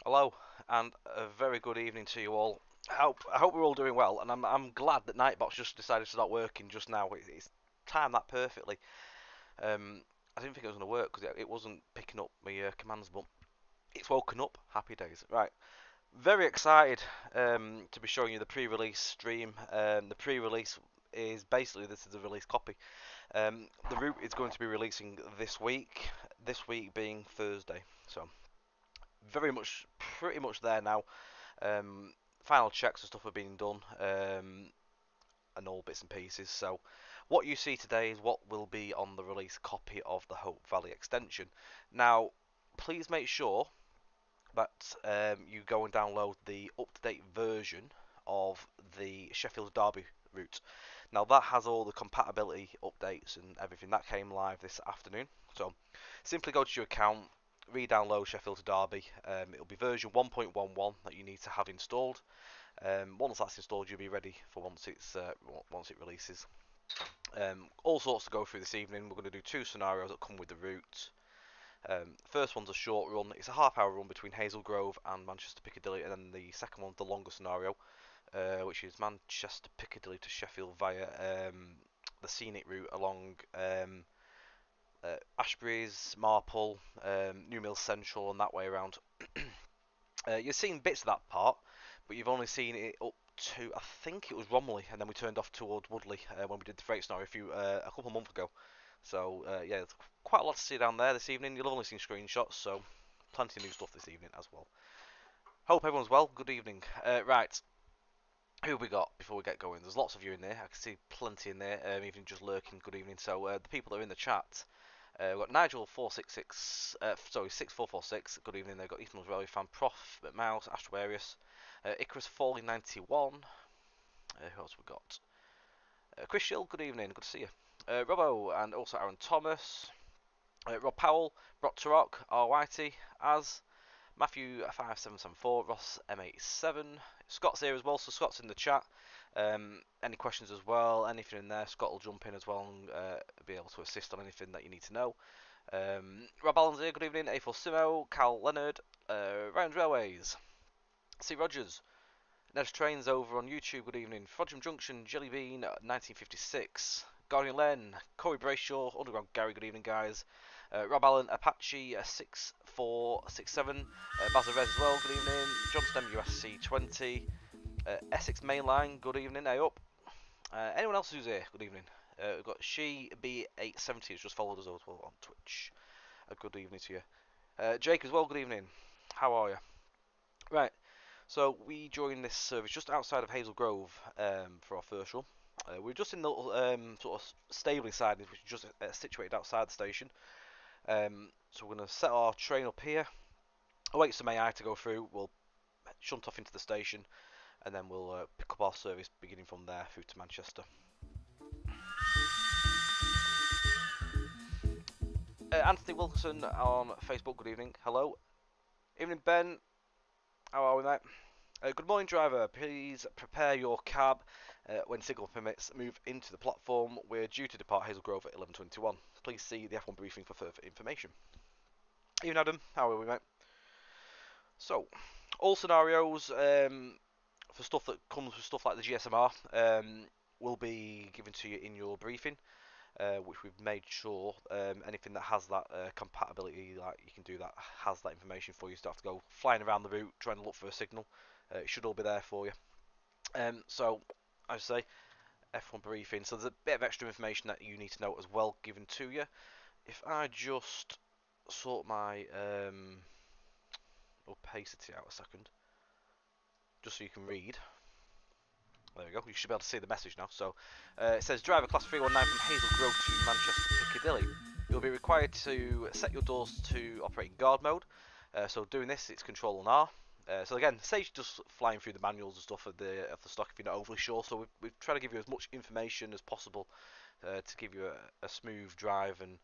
Hello, and a very good evening to you all. I hope we're all doing well, and I'm glad that Nightbot's just decided to start working just now. It's timed that perfectly. I didn't think it was going to work because it wasn't picking up my commands, but it's woken up. Happy days. Right, very excited to be showing you the pre-release stream. The pre-release is basically this is a release copy. The route is going to be releasing this week. This week being Thursday, so pretty much there now. Final checks and stuff have been done, and all bits and pieces. So, what you see today is what will be on the release copy of the Hope Valley extension. Now, please make sure that you go and download the up-to-date version of the Sheffield Derby route. Now, that has all the compatibility updates and everything that came live this afternoon. So, simply go to your account, re-download Sheffield to Derby. It'll be version 1.11 that you need to have installed. Once that's installed, you'll be ready for once it releases. All sorts to go through this evening. We're going to do two scenarios that come with the route. First one's a short run. It's a half-hour run between Hazel Grove and Manchester Piccadilly, and then the second one's the longer scenario, which is Manchester Piccadilly to Sheffield via the scenic route along Ashbury's, Marple, New Mills Central, and that way around. You've seen bits of that part, but you've only seen it up to I think it was Romiley, and then we turned off towards Woodley when we did the freight scenario a couple of months ago. So yeah, there's quite a lot to see down there this evening. You'll have only seen screenshots, so plenty of new stuff this evening as well. Hope everyone's well. Good evening. Right, who have we got before we get going? There's lots of you in there. I can see plenty in there, even just lurking. Good evening. So the people that are in the chat. We've got Nigel 466, sorry 6446. Good evening. They've got Ethan Rally fan, Prof, Mouse, Astroarius, Icarus Falling 91. Who else we got? Chris Shill. Good evening. Good to see you. Robbo and also Aaron Thomas. Rob Powell, Brock Turok, R Whitey, Az, Matthew 5774, Ross M87. Scott's here as well, so Scott's in the chat. Any questions as well, anything in there, Scott will jump in as well and be able to assist on anything that you need to know. Rob Allen's here, good evening. A4 Simo, Cal Leonard, Ryan's Railways, C. Rogers, Ned's Trains over on YouTube, good evening. Frodsham Junction, Jellybean, 1956, Guardian Len, Corey Brayshaw, Underground Gary, good evening guys. Rob Allen, Apache 6467, Bazza Rez as well, good evening. John Stem, USC 20, Essex Main Line, good evening, hey up. Anyone else who's here, good evening. We've got She B870, who's just followed us as well on Twitch. Good evening to you. Jake as well, good evening. How are you? Right, so we joined this service just outside of Hazel Grove for our first run. We're just in the sort of stabling side, which is just situated outside the station. So we're going to set our train up here, await some AI to go through, we'll shunt off into the station, and then we'll pick up our service beginning from there through to Manchester. Anthony Wilson on Facebook, good evening. Hello. Evening, Ben. How are we, mate? Good morning, driver. Please prepare your cab. When signal permits, move into the platform. We're due to depart Hazel Grove at 11:21. Please see the F1 briefing for further information. Evening, Adam. How are we, mate? So, all scenarios for stuff that comes with stuff like the GSMR will be given to you in your briefing, which we've made sure anything that has that compatibility, like you can do that, has that information for you. So you don't have to go flying around the route trying to look for a signal. It should all be there for you. So, as I say, F1 briefing. So there's a bit of extra information that you need to know as well given to you. If I just sort my opacity out a second, just so you can read. There we go. You should be able to see the message now. So it says driver class 319 from Hazel Grove to Manchester Piccadilly. You'll be required to set your doors to operate in guard mode. So doing this, it's Control and R. So again, say just flying through the manuals and stuff of the stock if you're not overly sure. So we've tried to give you as much information as possible to give you a smooth drive and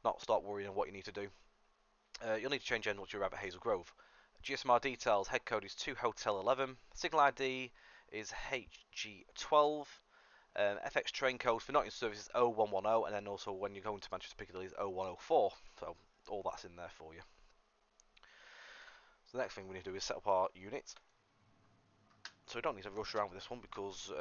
not start worrying what you need to do. You'll need to change engine once you arrive at Hazel Grove. GSMR details, head code is 2 Hotel 11, signal ID is HG12, FX train code for not in service is 0110, and then also when you're going to Manchester Piccadilly is 0104, so all that's in there for you. So the next thing we need to do is set up our unit. So we don't need to rush around with this one because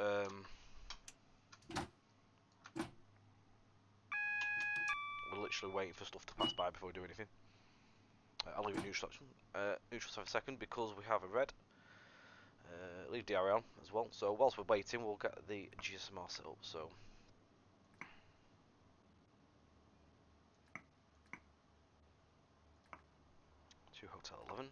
we're literally waiting for stuff to pass by before we do anything. I'll leave it neutral section. Neutral for a second because we have a red. Leave DRA on as well. So whilst we're waiting, we'll get the GSMR set up. So 2 Hotel 11.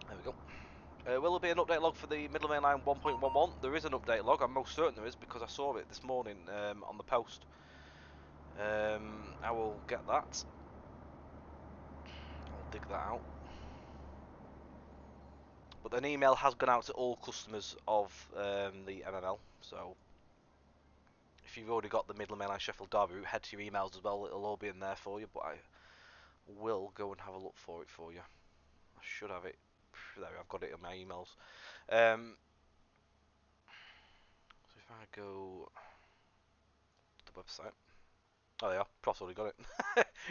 There we go. Will there be an update log for the Midland Main Line 1.11? There is an update log, I'm most certain there is because I saw it this morning on the post. I will get that. I'll dig that out. But an email has gone out to all customers of the MML, so if you've already got the Midland Main Line Sheffield Derby route, head to your emails as well, it'll all be in there for you, but I will go and have a look for it for you. I should have it. There, I've got it in my emails. So if I go to the website, oh, there you are. Prof's already got it.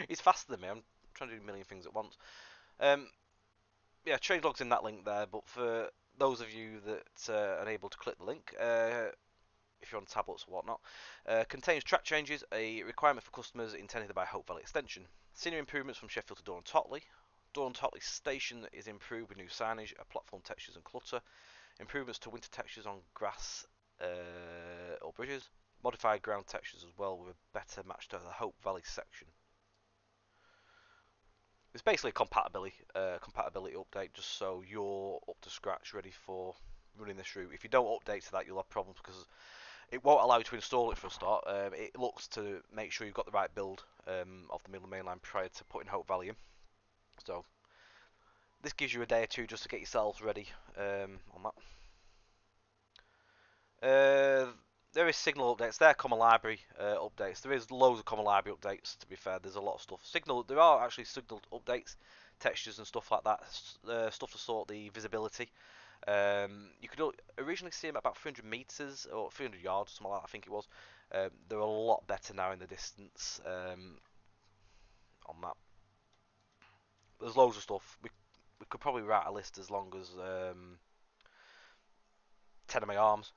He's faster than me. I'm trying to do a million things at once. Yeah, trade logs in that link there. But for those of you that are unable to click the link, if you're on tablets or whatnot, contains track changes, a requirement for customers intended by Hope Valley Extension, scenery improvements from Sheffield to Dawn Totley. Dawn Totley station is improved with new signage, platform textures and clutter, improvements to winter textures on grass or bridges, modified ground textures as well with a better match to the Hope Valley section. It's basically a compatibility update, just so you're up to scratch, ready for running this route. If you don't update to that, you'll have problems because it won't allow you to install it for a start. It looks to make sure you've got the right build of the Midland Main Line prior to putting Hope Valley in. So this gives you a day or two just to get yourselves ready on that. There is signal updates. They're common library updates. There is loads of common library updates. To be fair, there's a lot of stuff. Signal. There are actually signal updates, textures and stuff like that. Stuff to sort the visibility. You could originally see them at about 300 meters or 300 yards, something like that. I think it was. They're a lot better now in the distance on that. There's loads of stuff. We could probably write a list as long as 10 of my arms.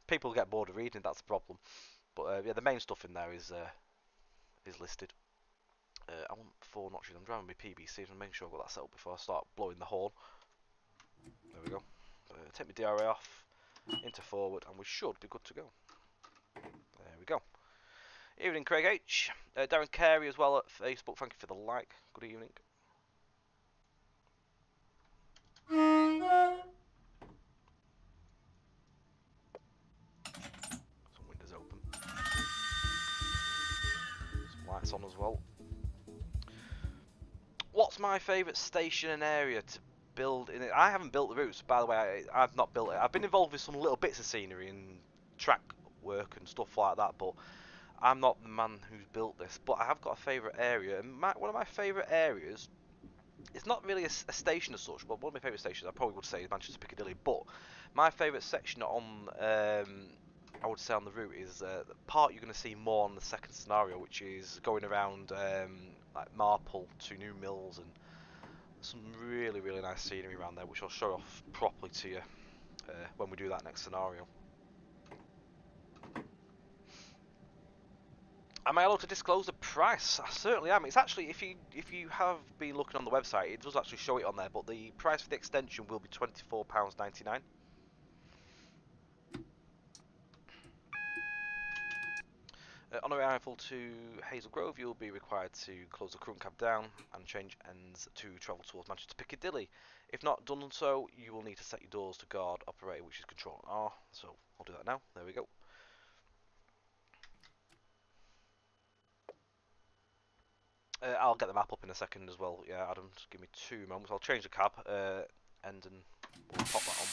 People get bored of reading, that's the problem. But yeah, the main stuff in there is listed. I want 4 notches. I'm driving my PBC, so I'm making sure I've got that set up before I start blowing the horn. There we go. Take my DRA off, into forward, and we should be good to go. There we go. Evening, Craig H. Darren Carey as well at Facebook. Thank you for the like. Good evening. Some windows open. Some lights on as well. What's my favourite station and area to build in it? I haven't built the routes, by the way. I've not built it. I've been involved with some little bits of scenery and track work and stuff like that, but I'm not the man who's built this. But I have got a favourite area, and one of my favourite areas, it's not really a station as such, but one of my favourite stations I probably would say is Manchester Piccadilly. But my favourite section on, I would say on the route is the part you're going to see more on the second scenario, which is going around like Marple to New Mills and some really nice scenery around there, which I'll show off properly to you when we do that next scenario. Am I allowed to disclose the price? I certainly am. It's actually, if you have been looking on the website, it does actually show it on there, but the price for the extension will be £24.99. On arrival to Hazel Grove, you'll be required to close the current cab down and change ends to travel towards Manchester Piccadilly. If not done so, you will need to set your doors to guard operator, which is Control R. So I'll do that now. There we go. I'll get the map up in a second as well. Yeah, Adam, just give me 2 moments. I'll change the cab end and we'll pop that on.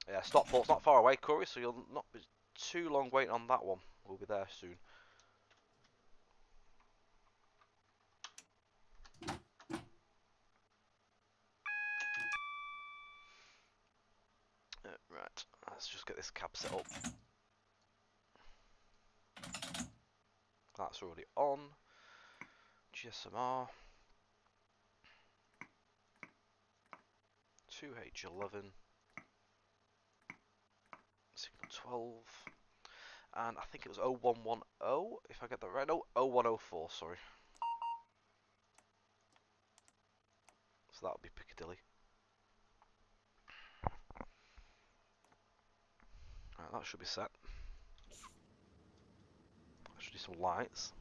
Yeah, Stockport's not far away, Corey, so you'll not be too long waiting on that one. We'll be there soon. Let's just get this cab set up. That's already on. GSMR 2H11 signal 12, and I think it was 0110 if I get that right. No, 0104. Sorry. So that would be Piccadilly. Right, that should be set. I should do some lights.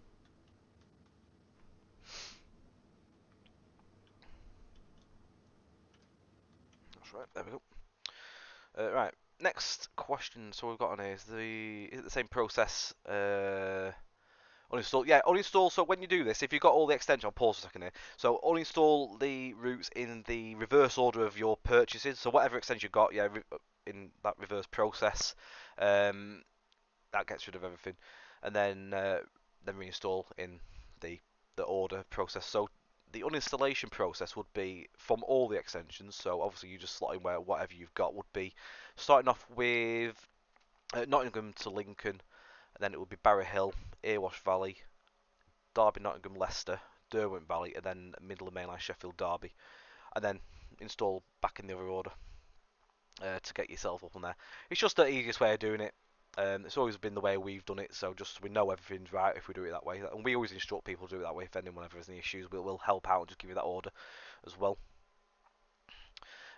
That's right. There we go. Right. Next question. So we've got on here is it the same process? Uninstall. Yeah, uninstall. So when you do this, if you've got all the extension, I'll pause a second here. So uninstall the routes in the reverse order of your purchases. So whatever extension you've got, yeah, in that reverse process, that gets rid of everything, and then reinstall in the order process. So the uninstallation process would be from all the extensions. So obviously you just slot in where whatever you've got would be, starting off with Nottingham to Lincoln, and then it would be Barrow Hill, Erewash Valley, Derby, Nottingham, Leicester, Derwent Valley, and then Midland Main Line, Sheffield, Derby, and then install back in the other order to get yourself up on there. It's just the easiest way of doing it. It's always been the way we've done it, so just we know everything's right if we do it that way. And we always instruct people to do it that way. If anyone ever has any issues, we'll help out and just give you that order as well.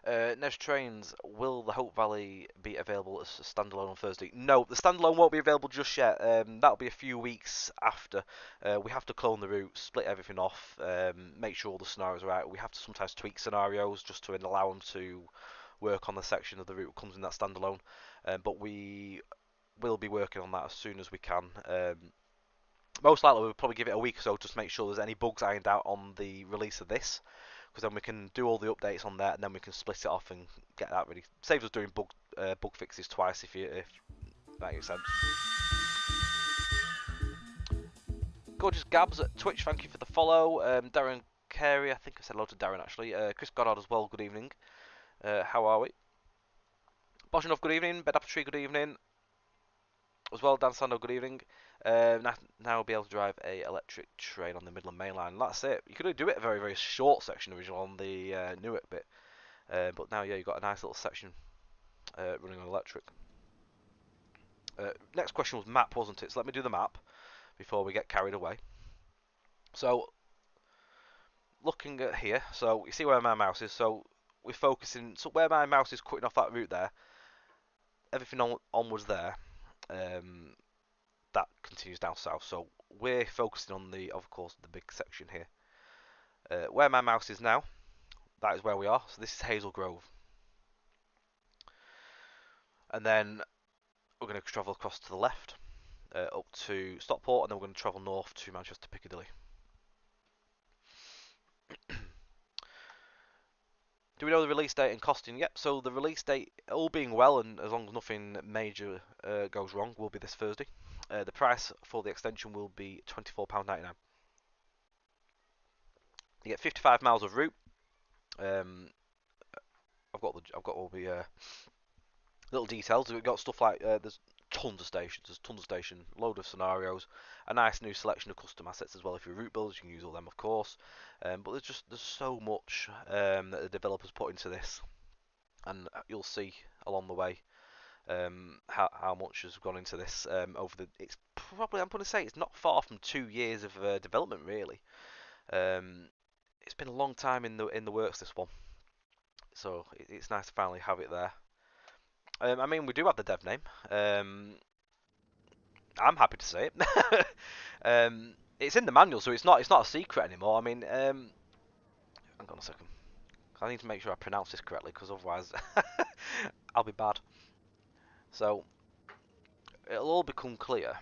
Next trains, will the Hope Valley be available as a standalone on Thursday? No, the standalone won't be available just yet. That'll be a few weeks after. We have to clone the route, split everything off, make sure all the scenarios are right. We have to sometimes tweak scenarios just to allow them to work on the section of the route that comes in that standalone. But we will be working on that as soon as we can. Most likely we'll probably give it a week or so just to make sure there's any bugs ironed out on the release of this, because then we can do all the updates on that, and then we can split it off and get that ready. Saves us doing bug fixes twice if that makes sense. Gorgeous Gabs at Twitch, thank you for the follow. Darren Carey, I think I said hello to Darren actually. Chris Goddard as well, good evening. How are we? Boshinov, good evening. Bed Apple Tree, good evening. As well, Dan Sando, good evening. Now we'll be able to drive a electric train on the Midland Main Line. That's it. You could do it a very, very short section originally on the Newark bit. But now, yeah, you've got a nice little section running on electric. Next question was map, wasn't it? So let me do the map before we get carried away. So, looking at here, so you see where my mouse is. So we're focusing. So where my mouse is cutting off that route there, everything onwards there. That continues down south, so we're focusing on of course, the big section here. Where my mouse is now, that is where we are. So this is Hazel Grove, and then we're going to travel across to the left, up to Stockport, and then we're going to travel north to Manchester Piccadilly. Do we know the release date and costing? Yep. So the release date, all being well, and as long as nothing major goes wrong, will be this Thursday. The price for the extension will be £24.99. You get 55 miles of route. I've got all the little details. We've got stuff like there's tons of stations. Load of scenarios, a nice new selection of custom assets as well. If you're route builders, you can use all them, of course. But there's so much that the developers put into this, and you'll see along the way how much has gone into this over the. It's probably, I'm going to say, it's not far from 2 years of development really. It's been a long time in the works, this one, so it's nice to finally have it there. I mean, we do have the dev name. I'm happy to say it. It's in the manual, so it's not a secret anymore. I mean, hang on a second. I need to make sure I pronounce this correctly, because otherwise I'll be bad. So it'll all become clear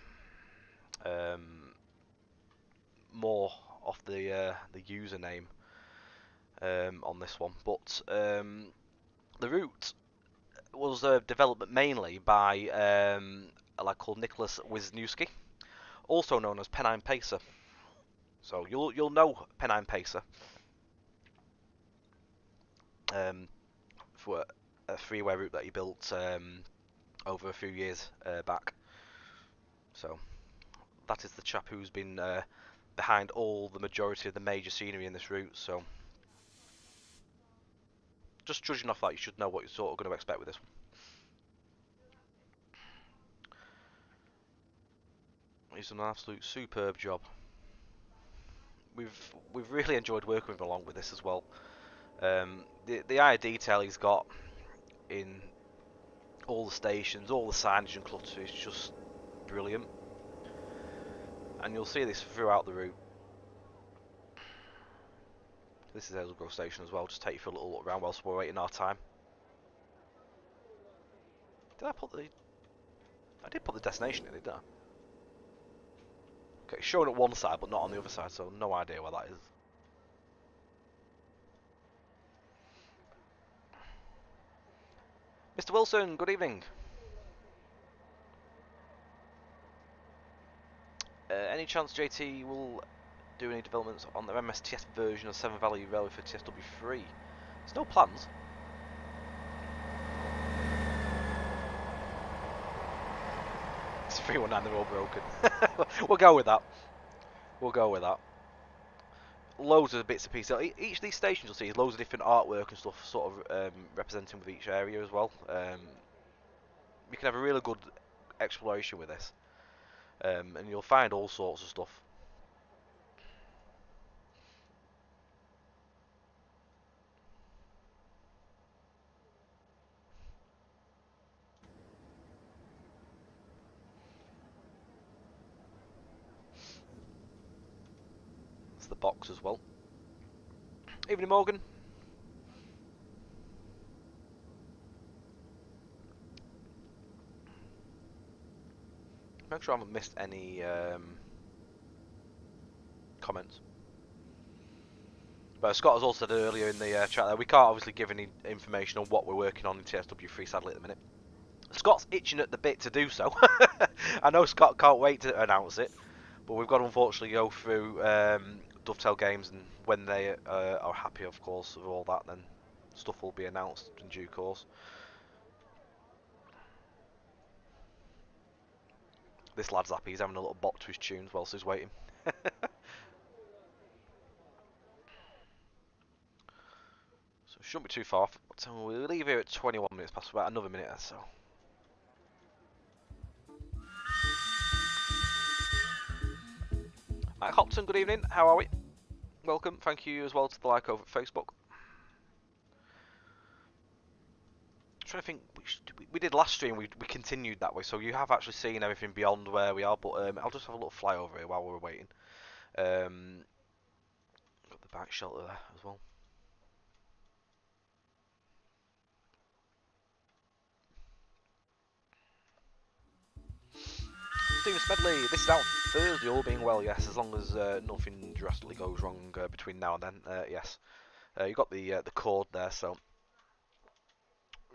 more off the username on this one, but the route was developed mainly by a lad called Nicholas Wisniewski, also known as Pennine Pacer. So you'll know Pennine Pacer for a freeway route that he built over a few years back. So that is the chap who's been behind all the majority of the major scenery in this route. So just judging off that, you should know what you're sort of going to expect with this one. He's done an absolute superb job. We've really enjoyed working with him along with this as well. The eye of detail he's got in all the stations, all the signage and clutter is just brilliant. And you'll see this throughout the route. This is Hazel Station as well, just take you for a little look around whilst we're waiting our time. Did I put the... I did put the destination in it, didn't I? Okay, it's showing at one side but not on the other side, so no idea where that is. Mr. Wilson, good evening. Any chance JT will do any developments on the MSTS version of 7 Valley Railway for TSW3? There's no plans. It's 319, they're all broken. We'll go with that. We'll go with that. Loads of bits and pieces. Each of these stations you'll see is loads of different artwork and stuff sort of representing with each area as well. You can have a really good exploration with this. And you'll find all sorts of stuff. It's the box as well. Evening, Morgan. Make sure I haven't missed any comments. But Scott has also said earlier in the chat there, we can't obviously give any information on what we're working on in TSW3 sadly at the minute. Scott's itching at the bit to do so. I know Scott can't wait to announce it, but we've got to unfortunately go through Dovetail Games, and when they are happy, of course, with all that, then stuff will be announced in due course. This lad's happy, he's having a little bop to his tunes whilst he's waiting. So shouldn't be too far off. So we'll leave here at 21 minutes past, about another minute or so. Mike Hopton, good evening, how are we? Welcome, thank you as well to the like over at Facebook. I'm trying to think, we did last stream, we continued that way, so you have actually seen everything beyond where we are, but I'll just have a little fly over here while we're waiting. Got the back shelter there as well. Stephen Smedley, this is out Thursday, all being well, yes, as long as nothing drastically goes wrong between now and then, yes. You've got the cord there, so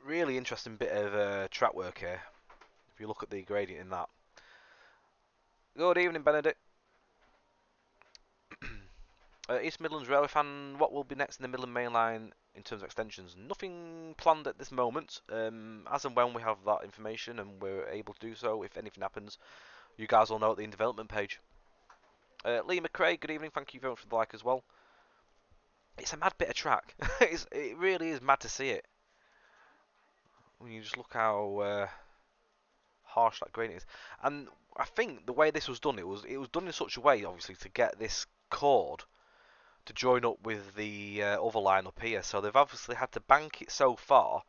really interesting bit of track work here, if you look at the gradient in that. Good evening, Benedict. East Midlands Railway fan, what will be next in the Midland Main Line in terms of extensions? Nothing planned at this moment. As and when we have that information and we're able to do so, if anything happens, you guys will know at the in development page. Lee McRae, good evening, thank you very much for the like as well. It's a mad bit of track. It really is mad to see it. When you just look how harsh that gradient is. And I think the way this was done, it was done in such a way, obviously, to get this chord to join up with the other line up here. So they've obviously had to bank it so far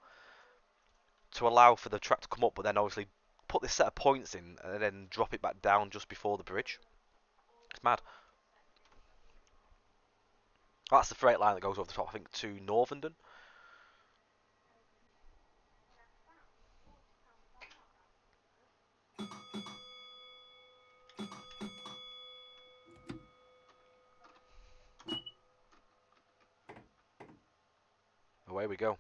to allow for the track to come up, but then obviously put this set of points in and then drop it back down just before the bridge. It's mad. That's the freight line that goes over the top, I think, to Northenden. Away we go.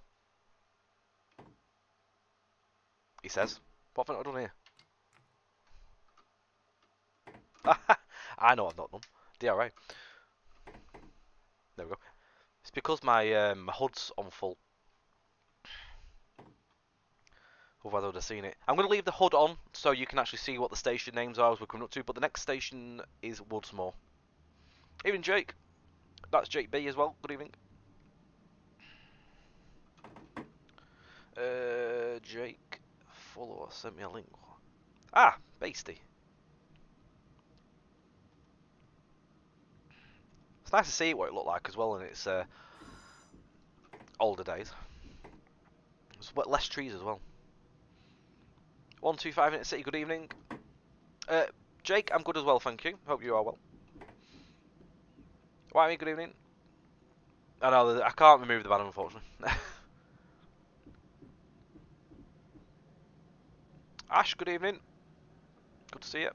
He says, what have I not done here? I know I've not done. DRA. There we go. It's because my my HUD's on full. Otherwise I would have seen it. I'm going to leave the HUD on so you can actually see what the station names are as we're coming up to, but the next station is Woodsmore. Evening, Jake. That's Jake B as well. Good evening. Jake follower sent me a link. Ah, Basty. It's nice to see what it looked like as well in its older days. There's less trees as well. 125 Minute City, good evening. Jake, I'm good as well, thank you. Hope you are well. Why, good evening. I know, I can't remove the banner, unfortunately. Ash, good evening. Good to see you.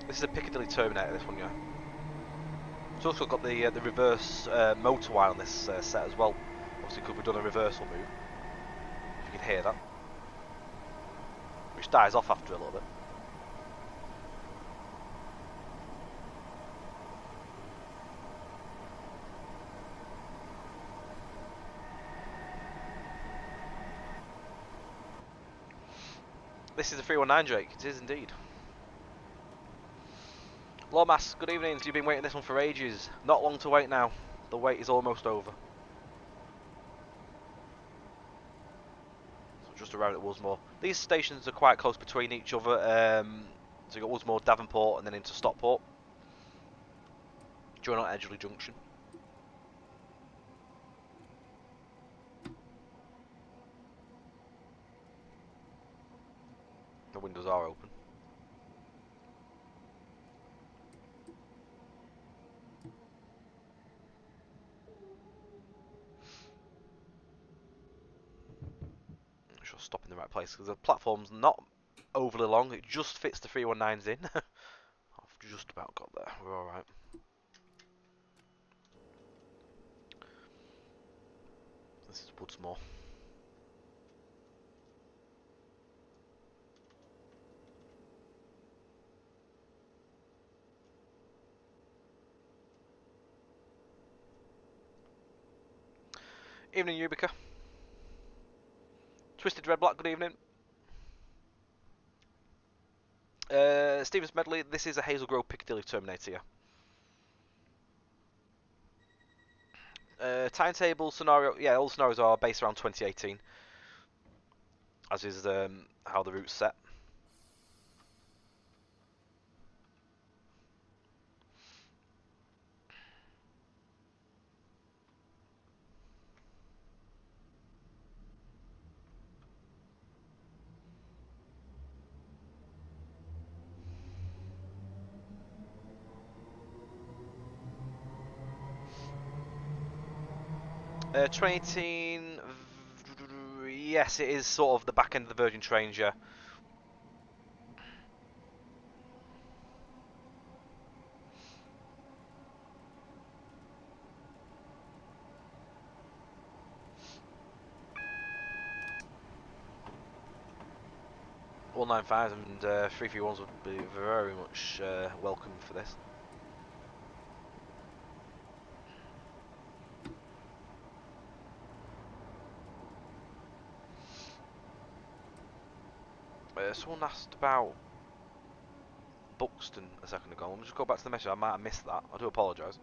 This is a Piccadilly Terminator, this one, yeah. It's also got the reverse motorway on this set as well. Obviously, because we've done a reversal move. If you can hear that. Which dies off after a little bit. This is a 319, Drake. It is indeed. Lawmass, good evening. You've been waiting this one for ages. Not long to wait now. The wait is almost over. So just around at Woolsmore. These stations are quite close between each other. So you've got Woolsmore, Davenport, and then into Stockport. Join on Edgeley Junction. The windows are open. I'm sure stop in the right place because the platform's not overly long. It just fits the 319s in. I've just about got there. We're all right. This is Woodsmore. Evening, Ubica. Twisted Red Black, good evening. Stevens Medley, this is a Hazel Grove Piccadilly Terminator. Timetable, scenario, yeah, all the scenarios are based around 2018. As is how the route's set. Uh, 2018, yes, it is sort of the back end of the Virgin trains, yeah. All 95s and 331s would be very much welcome for this. Someone asked about Buxton a second ago. Let me just go back to the message. I might have missed that. I do apologise.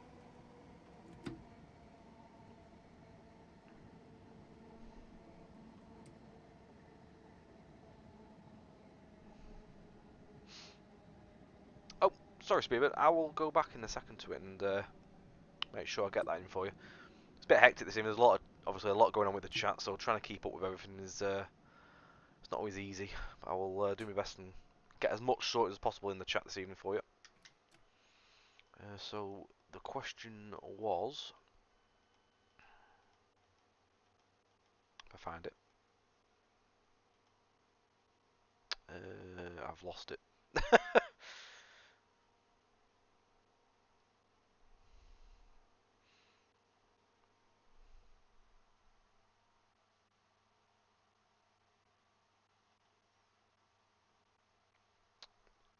Oh, sorry, Speedbird. I will go back in a second to it and make sure I get that in for you. It's a bit hectic this evening. There's obviously a lot going on with the chat, so trying to keep up with everything is it's not always easy. But I will do my best and get as much sorted as possible in the chat this evening for you. So the question was, if I find it, I've lost it.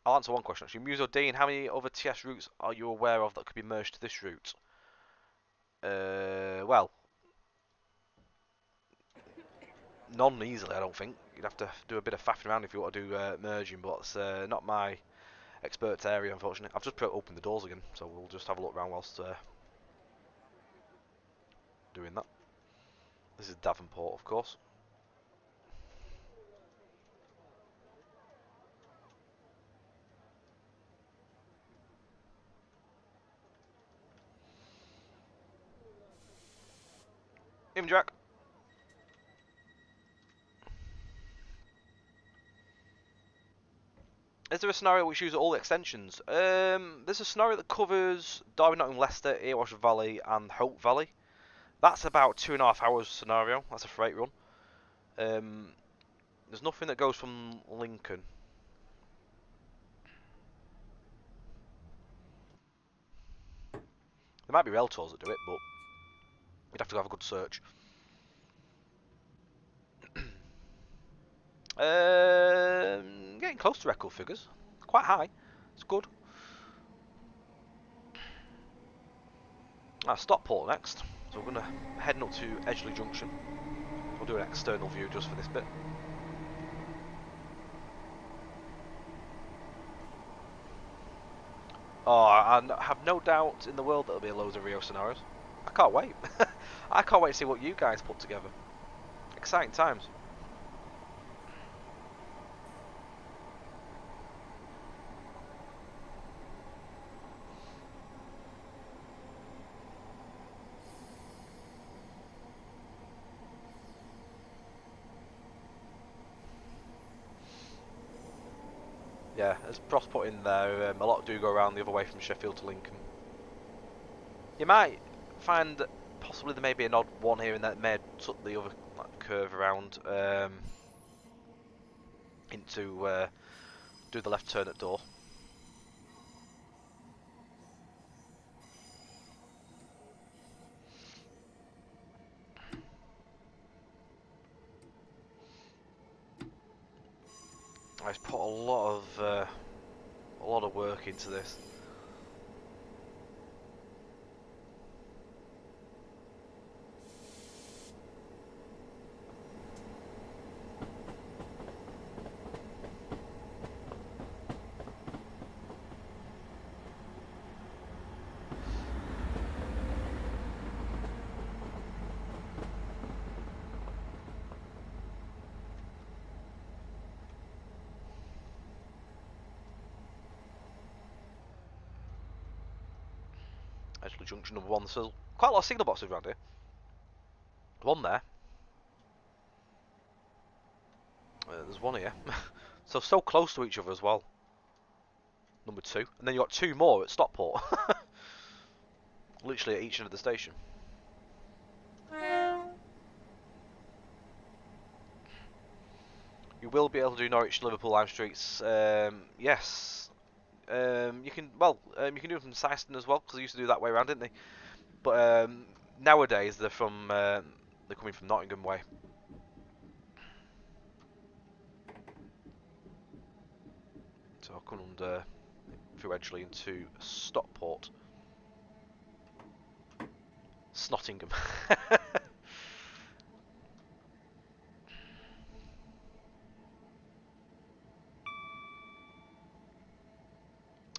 I'll answer one question actually. Muso Dean, how many other TS routes are you aware of that could be merged to this route? Well, none easily, I don't think. You'd have to do a bit of faffing around if you want to do merging, but it's not my expert's area, unfortunately. I've just opened the doors again, so we'll just have a look around whilst doing that. This is Davenport, of course. Even Jack. Is there a scenario which uses all the extensions? There's a scenario that covers Darwin, Nottingham, Leicester, Erewash Valley, and Hope Valley. That's about 2.5 hours scenario. That's a freight run. There's nothing that goes from Lincoln. There might be rail tours that do it, but you'd have to have a good search. Getting close to record figures. Quite high. It's good. Stockport next. So we're going to head up to Edgeley Junction. We'll do an external view just for this bit. Oh, I have no doubt in the world that there'll be a load of Rio scenarios. I can't wait. I can't wait to see what you guys put together. Exciting times. Yeah, as Ross put in there, a lot do go around the other way from Sheffield to Lincoln. You might find that possibly there may be an odd one here and that may have took the other curve around into do the left turn at door. I've put a lot of work into this. Actually, junction number 1, so quite a lot of signal boxes around here. One there. There's one here. So close to each other as well. Number 2. And then you've got 2 more at Stockport. Literally at each end of the station. You will be able to do Norwich, Liverpool, Lime Streets. Yes. You can you can do them from Syston as well, because they used to do that way around, didn't they? But nowadays they're coming from Nottingham way. So I'll come under through Edgeley into Stockport. Snottingham.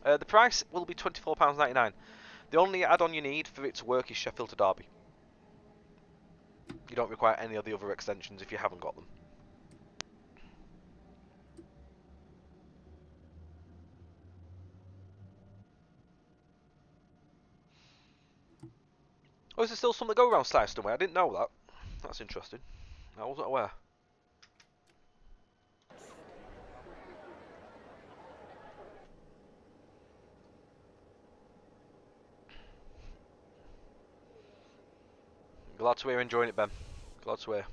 The price will be £24.99. The only add-on you need for it to work is Sheffield to Derby. You don't require any of the other extensions if you haven't got them. Oh, is there still some that go around Syston way? I didn't know that. That's interesting. I wasn't aware. Glad to hear you're enjoying it, Ben. Glad to hear.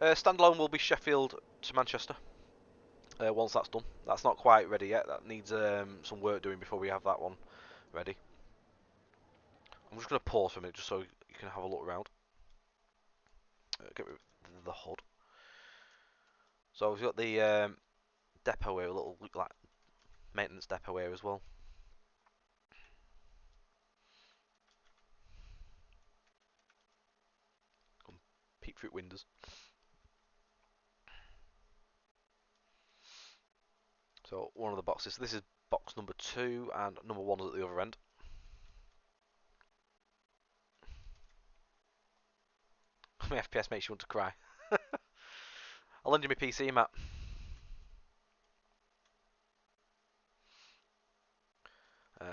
Standalone will be Sheffield to Manchester. Once that's done. That's not quite ready yet. That needs some work doing before we have that one ready. I'm just going to pause for a minute just so you can have a look around. Get rid of the HUD. So we've got the depot here, a little like maintenance depot here as well. Peek through windows. So one of the boxes. This is box number 2, and number 1 is at the other end. My FPS makes you want to cry. I'll lend you my PC, Matt.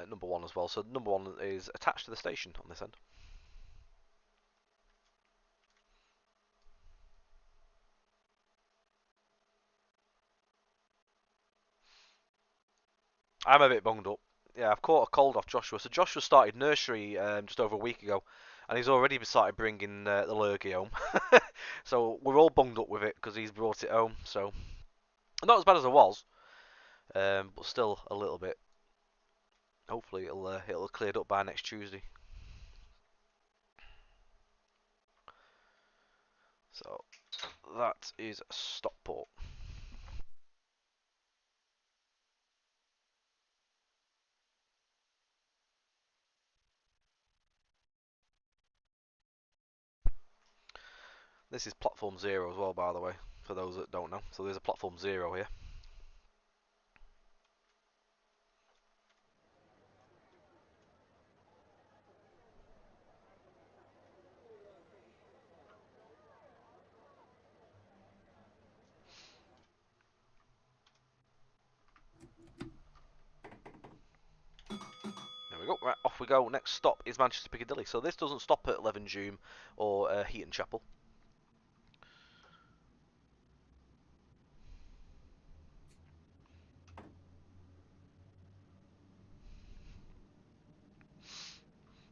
Number 1 as well. So number 1 is attached to the station on this end. I'm a bit bunged up. Yeah, I've caught a cold off Joshua. So Joshua started nursery just over a week ago, and he's already started bringing the lurgy home. So we're all bunged up with it because he's brought it home. So not as bad as I was, but still a little bit. Hopefully it'll have cleared up by next Tuesday. So that is Stockport. This is platform 0 as well, by the way, for those that don't know. So there's a platform 0 here. There we go. Right, off we go. Next stop is Manchester Piccadilly. So this doesn't stop at 11 June or Heaton Chapel.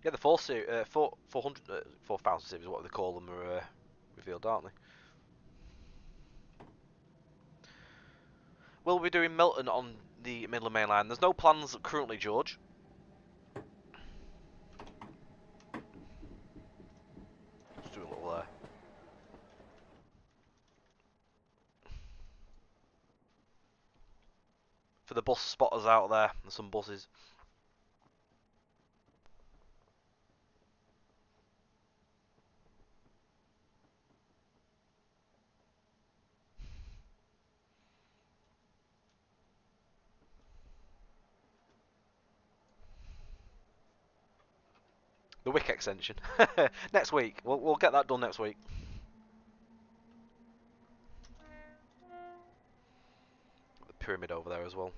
Yeah, the 4,000 series, what they call them, are revealed, aren't they? We'll be doing Milton on the Midland Main Line. There's no plans currently, George. Just do a little for the bus spotters out there. There's some buses. The Wick extension. Next week. We'll get that done next week. The pyramid over there as well.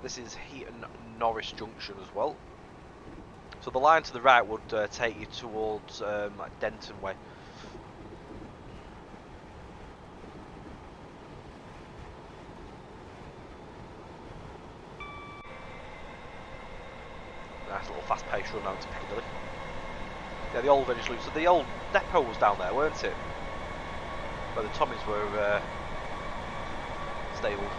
This is Heaton Norris Junction as well. So the line to the right would take you towards like Denton way. Nice little fast-paced run down to Piccadilly. Yeah, the old Village Loop. So the old depot was down there, weren't it? Where the Tommies were stabled.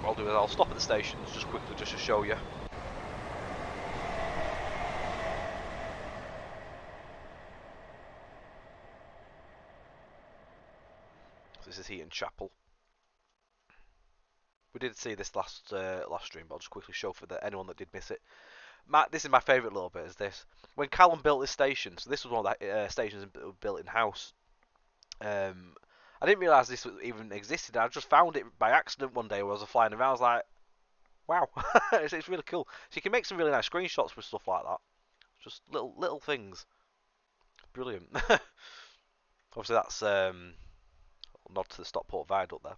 What I'll do is I'll stop at the stations just quickly just to show you. This is Heaton Chapel. We did see this last stream, but I'll just quickly show for anyone that did miss it. Matt, this is my favourite little bit. Is this when Callum built this station? So this was one of the stations built in house. I didn't realise this even existed. I just found it by accident one day when I was flying around. I was like, wow, it's really cool. So you can make some really nice screenshots with stuff like that. Just little things. Brilliant. Obviously that's nod to the Stockport Viaduct there.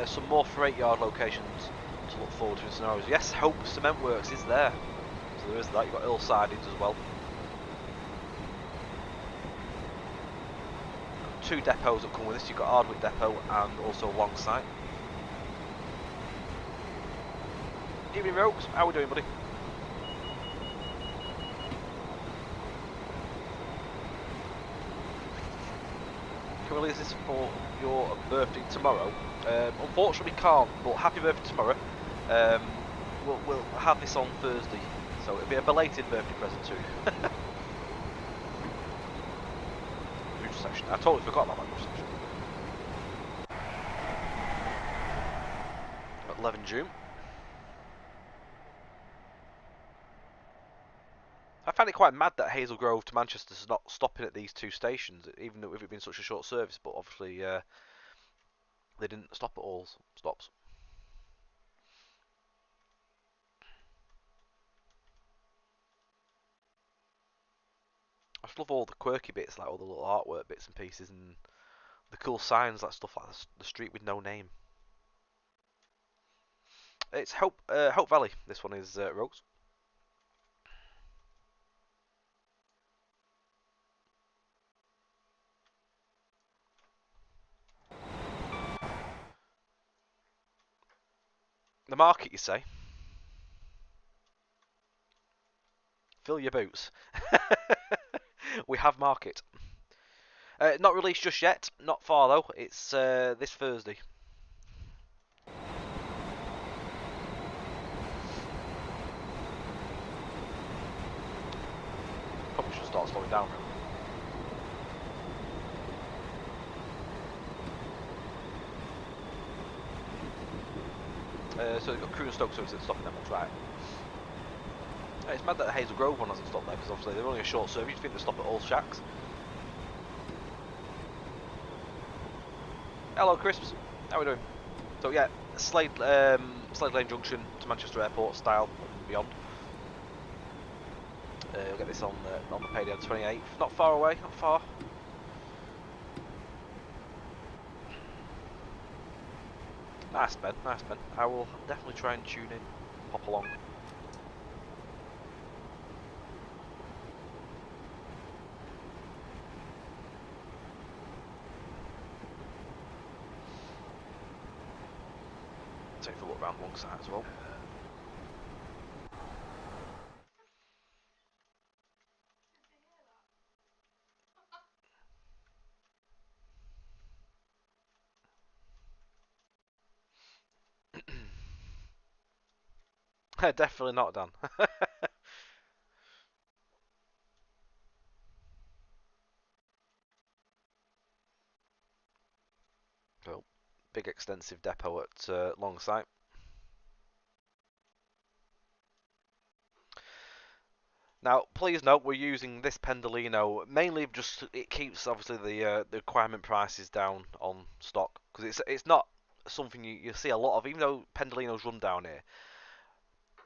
Some more freight yard locations to look forward to in scenarios. Yes, Hope Cement Works is there. So there is that. You've got Earl Sidings as well. 2 depots that come with this. You've got Ardwick Depot and also Longside. Evening Rogues, how are we doing, buddy? Can we release this for your birthday tomorrow? Unfortunately can't, but happy birthday tomorrow. We'll have this on Thursday, so it'll be a belated birthday present too. Bridge section. I totally forgot about that bridge section. 11 June. I find it quite mad that Hazel Grove to Manchester's not stopping at these 2 stations, even though it's been such a short service, but obviously they didn't stop at all stops. I just love all the quirky bits, like all the little artwork bits and pieces, and the cool signs, like stuff like the street with no name. It's Hope Valley. This one is Rogues. The market, you say? Fill your boots. We have market. Not released just yet. Not far though. It's this Thursday. Probably should start slowing down. So they've got Crewe and Stoke services stopping them. That's right. It's mad that the Hazel Grove one hasn't stopped there, because obviously they're only a short service. You'd think they'd stop at all shacks. Hello, Crisps. How are we doing? So yeah, Slade Lane Junction to Manchester Airport style and beyond. We'll get this on the payday on the 28th. Not far away, not far. Nice, Ben. Nice, Ben. I will definitely try and tune in, pop along. Take a look around one side as well. Definitely not done. Well, big extensive depot at Longside. Now, please note we're using this Pendolino mainly just it keeps obviously the requirement prices down on stock, because it's not something you see a lot of. Even though Pendolinos run down here,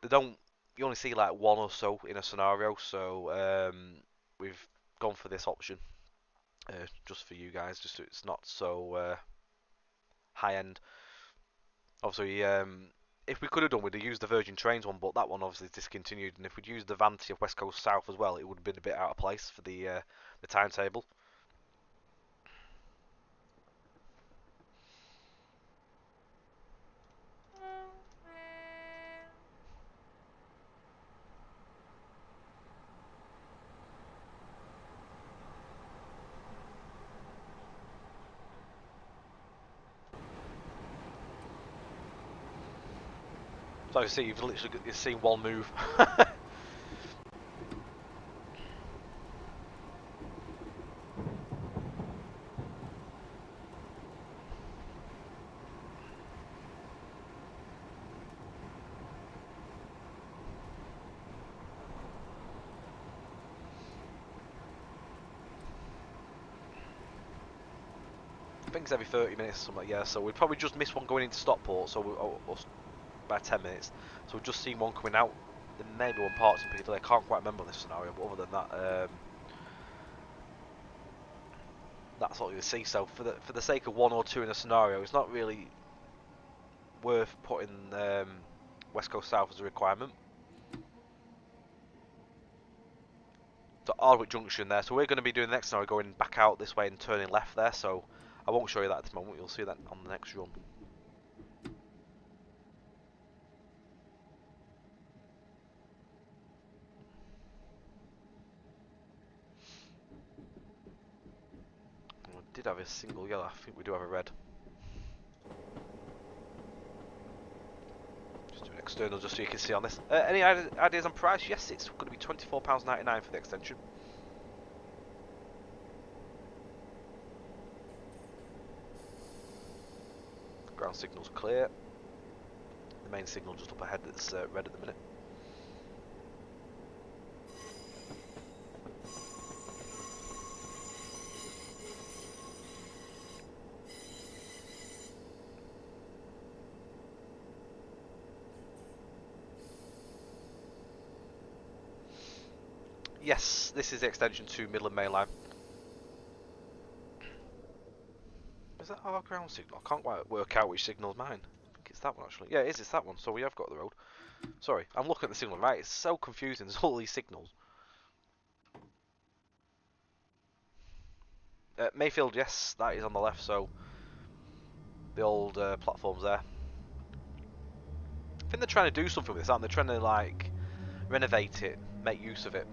they don't. You only see like one or so in a scenario. So we've gone for this option just for you guys, just so it's not so high end. Obviously, if we could have done, we'd have used the Virgin Trains one, but that one obviously is discontinued. And if we'd used the Vantia West Coast South as well, it would have been a bit out of place for the timetable. So you see, you've literally seen one move. think it's every 30 minutes or something. Yeah, so we'd probably just miss one going into Stockport, so by 10 minutes. So we've just seen one coming out. There may be one parked in Piccadilly. I can't quite remember this scenario, but other than that, that's what you see. So for the sake of one or two in a scenario, it's not really worth putting West Coast South as a requirement. So Ardwick Junction there. So we're going to be doing the next scenario going back out this way and turning left there. So I won't show you that at the moment. You'll see that on the next run. We did have a single yellow. I think we do have a red. Just do an external just so you can see on this. Any ideas on price? Yes, it's going to be £24.99 for the extension. Ground signal's clear. The main signal just up ahead that's red at the minute. Yes, this is the extension to Midland Main Line. Is that our ground signal? I can't quite work out which signal's mine. I think it's that one actually. Yeah, it's that one, so we have got the road. Sorry, I'm looking at the signal right. It's so confusing, there's all these signals. Mayfield, yes, that is on the left, so the old platform's there. I think they're trying to do something with this, aren't they? They're trying to like renovate it, make use of it.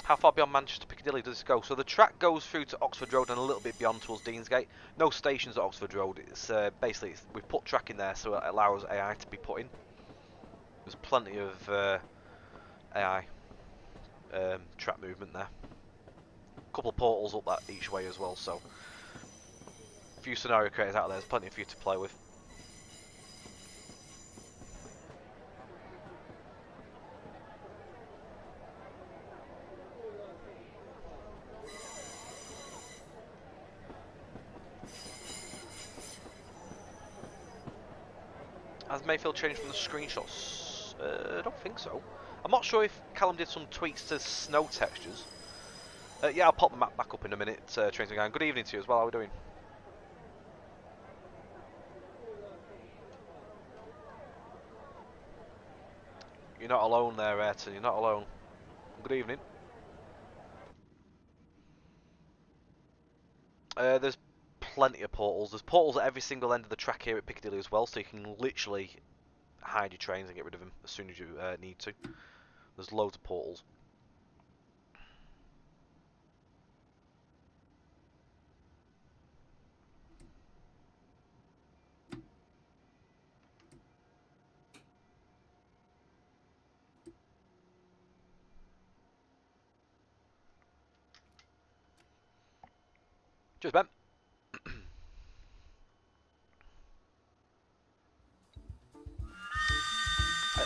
How far beyond Manchester Piccadilly does this go? So the track goes through to Oxford Road and a little bit beyond towards Deansgate. No stations at Oxford Road. It's basically we've put track in there so it allows AI to be put in. There's plenty of AI track movement there. A couple of portals up that each way as well. So a few scenario creators out there. There's plenty for you to play with. Has Mayfield changed from the screenshots? I don't think so. I'm not sure if Callum did some tweaks to snow textures. Yeah, I'll pop the map back up in a minute, Trains and Gang. Good evening to you as well, how are we doing? You're not alone there, Ayrton, you're not alone. Good evening. There's plenty of portals. There's portals at every single end of the track here at Piccadilly as well, so you can literally hide your trains and get rid of them as soon as you need to. There's loads of portals. Cheers, Ben.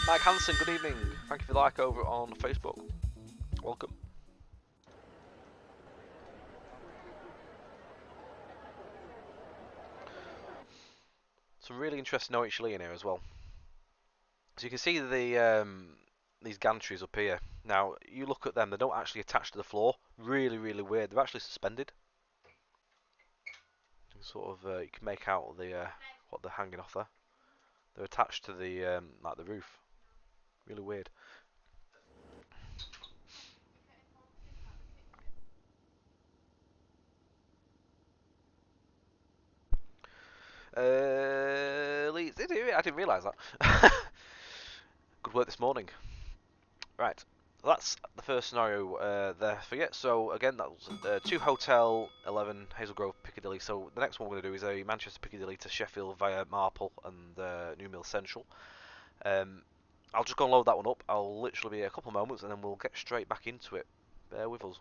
Mike Hansen, good evening. Thank you for the like over on Facebook. Welcome. Some really interesting OHL in here as well. So you can see these gantries up here. Now, you look at them, they don't actually attach to the floor. Really, really weird. They're actually suspended. Sort of, you can make out what they're hanging off there. They're attached to the like the roof. Really weird. Leeds, I didn't realise that. Good work this morning. Right, that's the first scenario there for you. So again, that was 2 Hotel 11 Hazel Grove Piccadilly. So the next one we're going to do is a Manchester Piccadilly to Sheffield via Marple and New Mill Central. I'll just go and load that one up. I'll literally be a couple of moments and then we'll get straight back into it. Bear with us.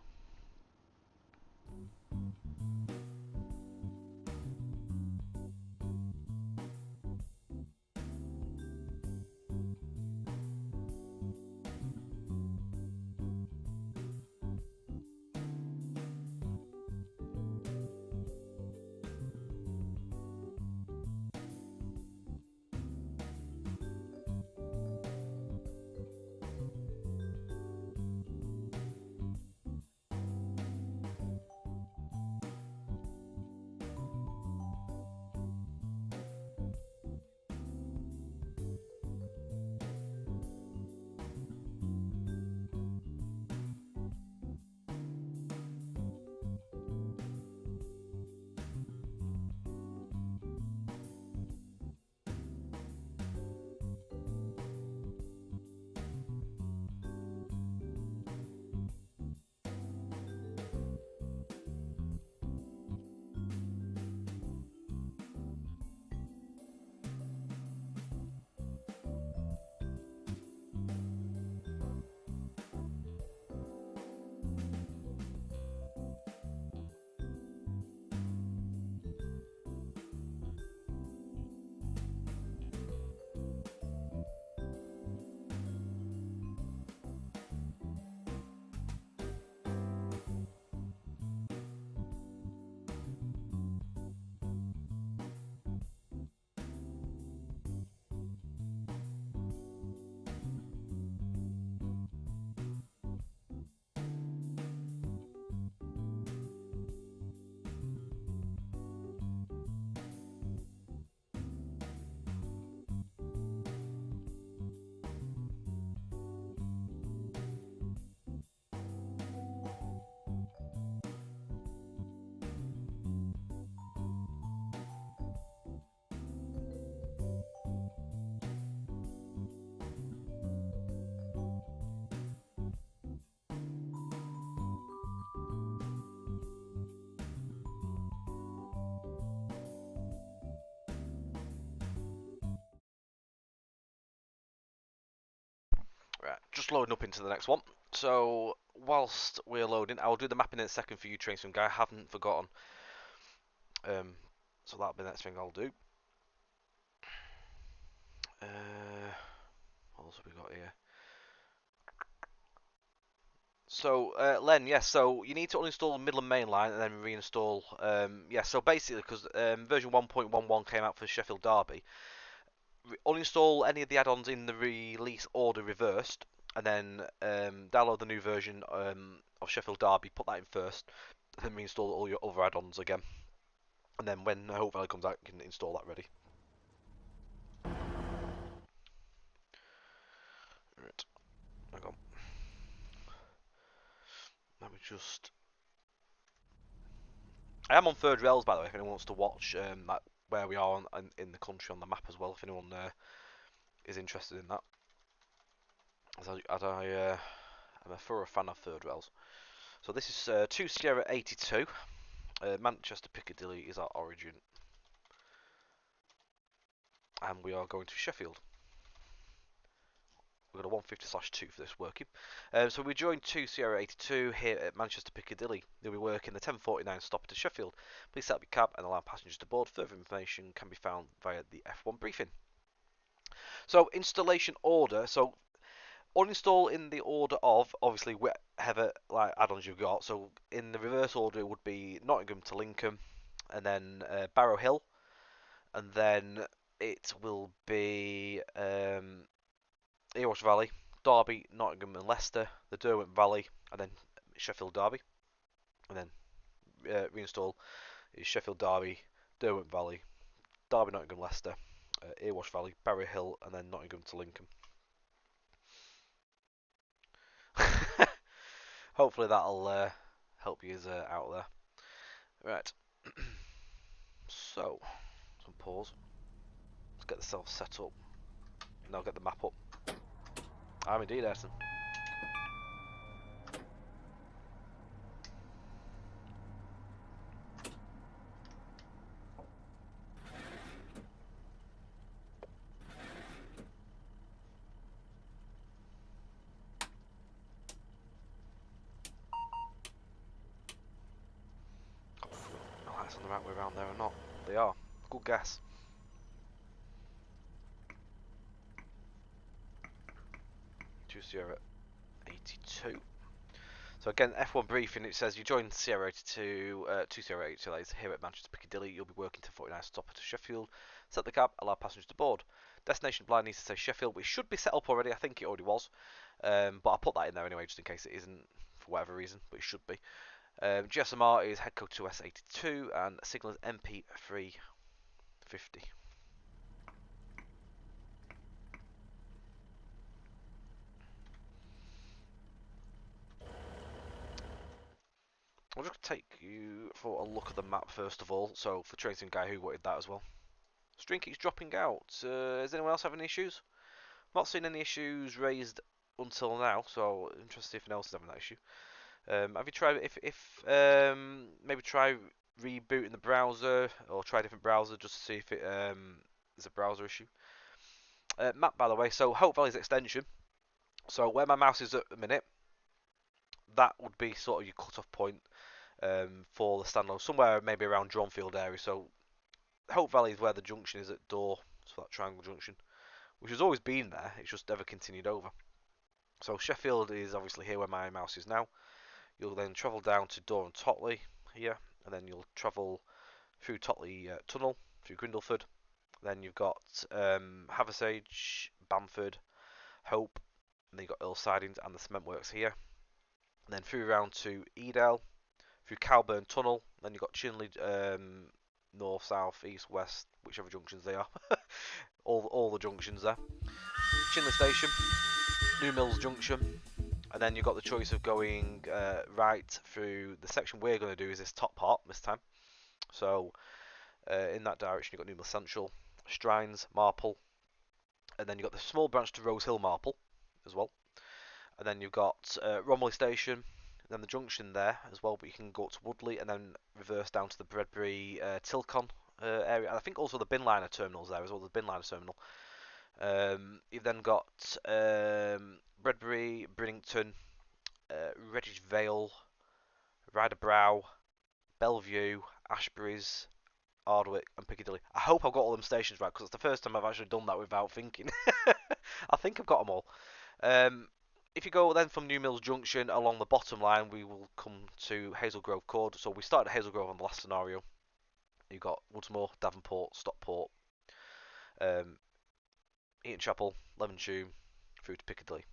Right, just loading up into the next one. So whilst we're loading, I'll do the mapping in a second for you, Train Guy. I haven't forgotten. So that'll be the next thing I'll do. What else have we got here? So, Len, yes, so you need to uninstall Midland Main Line and then reinstall. Yeah, so basically, because version 1.11 came out for Sheffield Derby, uninstall any of the add-ons in the release order reversed, and then download the new version of Sheffield Derby, put that in first, and then reinstall all your other add-ons again. And then when Hope Valley comes out, you can install that ready. Right, hang on. Let me just. I am on third rails, by the way, if anyone wants to watch where we are in the country on the map as well, if anyone is interested in that. As I am a thorough fan of third rails. So this is 2 Sierra 82. Manchester Piccadilly is our origin. And we are going to Sheffield. We've got a 150/2 for this working. So we joined 2 Sierra 82 here at Manchester Piccadilly. You'll be working the 10:49 stop to Sheffield. Please set up your cab and allow passengers to board. Further information can be found via the F1 briefing. So installation order. So uninstall in the order of obviously whatever like add-ons you've got. So in the reverse order it would be Nottingham to Lincoln, and then Barrow Hill, and then it will be Erewash Valley, Derby, Nottingham and Leicester, the Derwent Valley, and then Sheffield Derby, and then reinstall is Sheffield Derby, Derwent Valley, Derby, Nottingham, Leicester, Erewash Valley, Barrow Hill, and then Nottingham to Lincoln. Hopefully that'll help you out there. Right. So, some pause. Let's get the cells set up. And I'll get the map up. I'm indeed, Ayrton. Lights on the right way around there or not. They are. Good guess. Sierra 82. So again, F1 briefing, it says you joined Sierra 82, 2 Sierra 82 here at Manchester Piccadilly. You'll be working to 49 stop to Sheffield. Set the cab, allow passengers to board. Destination blind needs to say Sheffield, which should be set up already. I think it already was. But I'll put that in there anyway, just in case it isn't for whatever reason, but it should be. GSMR is head code 2S82 and signal is MP350. I'll just take you for a look at the map first of all. So for Tracing Guy who wanted that as well. String keeps dropping out. Does anyone else have any issues? Not seen any issues raised until now, so interested if anyone else is having that issue. Have you tried if maybe try rebooting the browser or try a different browser just to see if it is a browser issue. Map, by the way, so Hope Valley's extension. So where my mouse is at the minute, that would be sort of your cut-off point for the standalone, somewhere maybe around Dronfield area. So Hope Valley is where the junction is at Door, so that triangle junction, which has always been there. It's just never continued over. So Sheffield is obviously here where my mouse is now. You'll then travel down to Door and Totley here, and then you'll travel through Totley Tunnel, through Grindleford. Then you've got Haversage, Bamford, Hope, and then you've got Earl Sidings and the cement works here. And then through around to Edale, through Calburn Tunnel, then you've got Chinley north, south, east, west, whichever junctions they are. all the junctions there. Chinley Station, New Mills Junction, and then you've got the choice of going right through the section we're going to do is this top part this time. So in that direction you've got New Mills Central, Strines, Marple, and then you've got the small branch to Rose Hill Marple as well. And then you've got Romiley Station, and then the junction there as well, but you can go up to Woodley and then reverse down to the Bredbury Tilcon area. And I think also the Binliner terminals there as well, the Binliner terminal. You've then got Bredbury, Bridlington, Redditch Vale, Ryder Brow, Bellevue, Ashbury's, Ardwick, and Piccadilly. I hope I've got all them stations right because it's the first time I've actually done that without thinking. I think I've got them all. If you go then from New Mills Junction along the bottom line, we will come to Hazel Grove Court. So we started at Hazel Grove on the last scenario. You've got Woodsmoor, Davenport, Stockport, Eaton Chapel, Levenshulme, through to Piccadilly.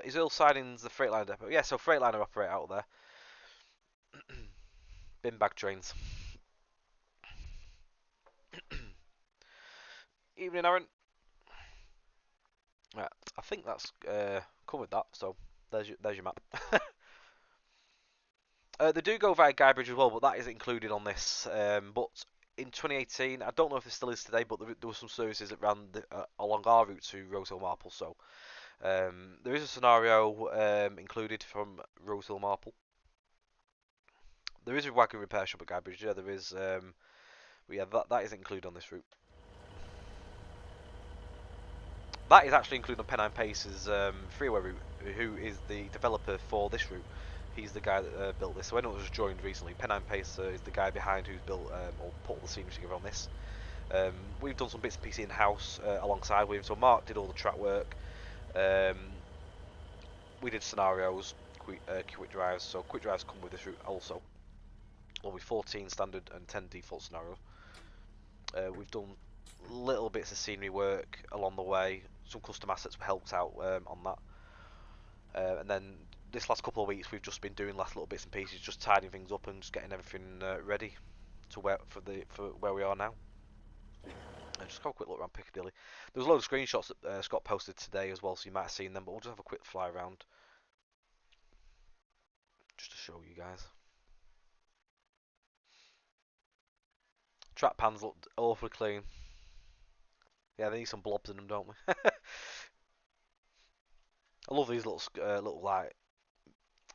Is Earl Sidings the Freightliner depot? Yeah, so Freightliner operate out there. Bin bag trains. Evening, Aaron. Right, I think that's covered that. So there's your map. They do go via Guybridge as well, but that isn't included on this. But in 2018, I don't know if it still is today, but there were some services that ran along our route to Rosehill Marple. So there is a scenario included from Rosehill Marple. There is a wagon repair shop at Guybridge. Yeah, there is. But yeah, that isn't included on this route. That is actually included on Pennine Pace's freeway route, who is the developer for this route. He's the guy that built this. So anyone who's joined recently, Pennine Pace is the guy behind who's built or put all the scenery together on this. We've done some bits and pieces in-house alongside with him. So Mark did all the track work. We did scenarios, quick drives. So quick drives come with this route also. Well, with 14 standard and 10 default scenarios. We've done little bits of scenery work along the way. Some custom assets were helped out on that. And then this last couple of weeks we've just been doing last little bits and pieces, just tidying things up and just getting everything ready to for where we are now. And just have a quick look around Piccadilly. There was a load of screenshots that Scott posted today as well, so you might have seen them, but we'll just have a quick fly around just to show you guys. Track pans look awfully clean. Yeah, they need some blobs in them, don't we? I love these little like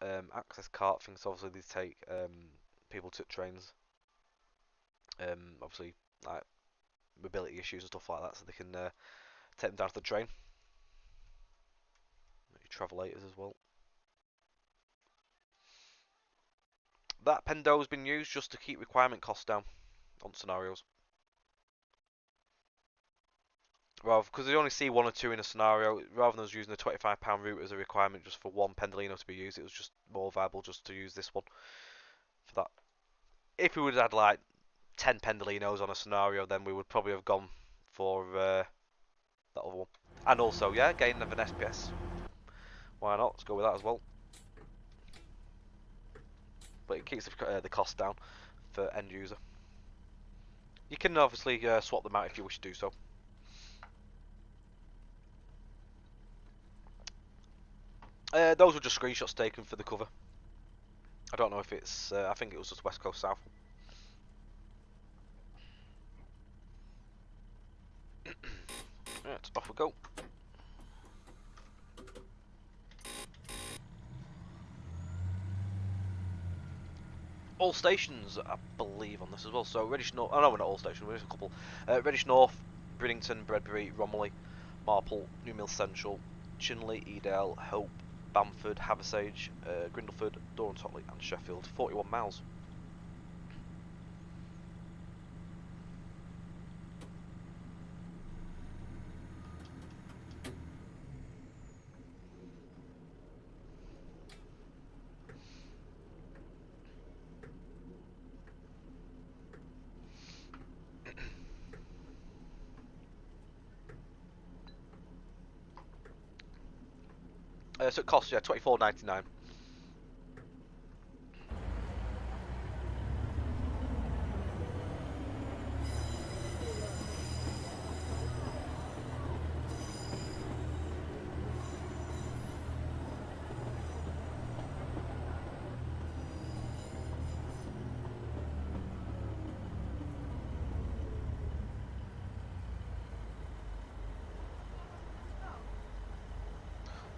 access cart things. Obviously, these take people to trains. Obviously, like mobility issues and stuff like that, so they can take them down to the train. Travelators as well. That Pendo has been used just to keep requirement costs down on scenarios. Rather, because they only see one or two in a scenario, rather than us using the £25 route as a requirement just for one Pendolino to be used, it was just more viable just to use this one for that. If we would have had like 10 Pendolinos on a scenario, then we would probably have gone for that other one. And also, yeah, gain of an SPS. Why not? Let's go with that as well. But it keeps the cost down for end user. You can obviously swap them out if you wish to do so. Those were just screenshots taken for the cover. I don't know if it's. I think it was just West Coast South. Right, off we go. All stations, I believe, on this as well. So Reddish North. Oh no, we're not all stations. We're just a couple. Reddish North, Bridlington, Bredbury, Romilly, Marple, New Mills Central, Chinley, Edale, Hope, Bamford, Haversage, Grindleford, Durham Totley, and Sheffield. 41 miles. So it costs, yeah, £24.99.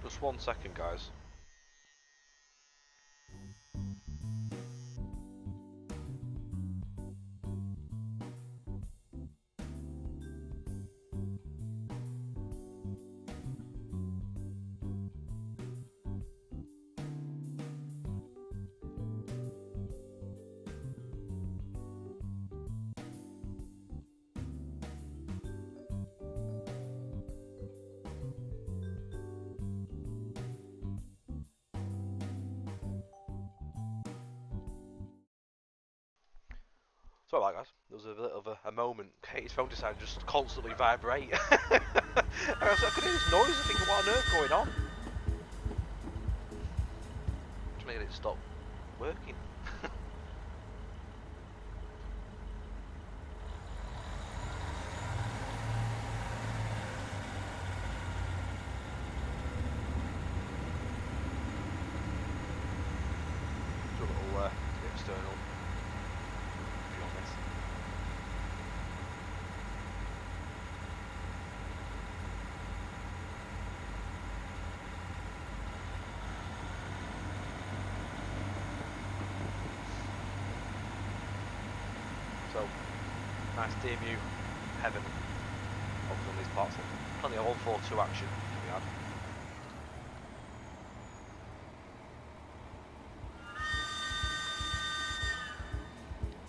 Just 1 second, guys. Sorry about that, guys. There was a bit of a moment. Katie's phone decided to just constantly vibrate. I could hear this noise. I think, what on earth going on? Trying to get it to stop working. Do a little bit external view on this. So, nice DMU heaven obviously on these parts. Plenty of 142 action to be had.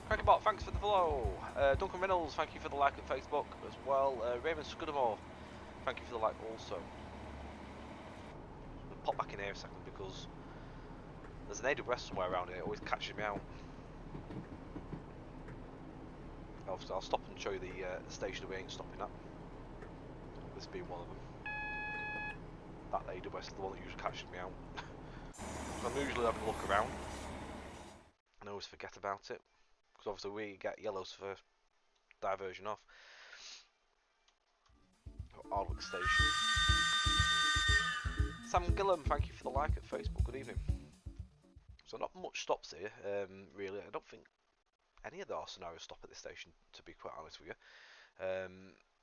Crackabot, thanks for the follow. Duncan Reynolds, thank you for the like at Facebook as well. Raymond Scudamore, thank you for the like also. I'm going to pop back in here a second because there's an AWS somewhere around here, it always catches me out. Obviously, I'll stop and show you the station that we ain't stopping at. This being one of them. That AWS is the one that usually catches me out. So I'm usually having a look around. And I always forget about it. Because obviously we get yellows for diversion off. Ardwick Station. Sam Gillum, thank you for the like at Facebook. Good evening. So not much stops here, really. I don't think any of our scenarios stop at this station, to be quite honest with you.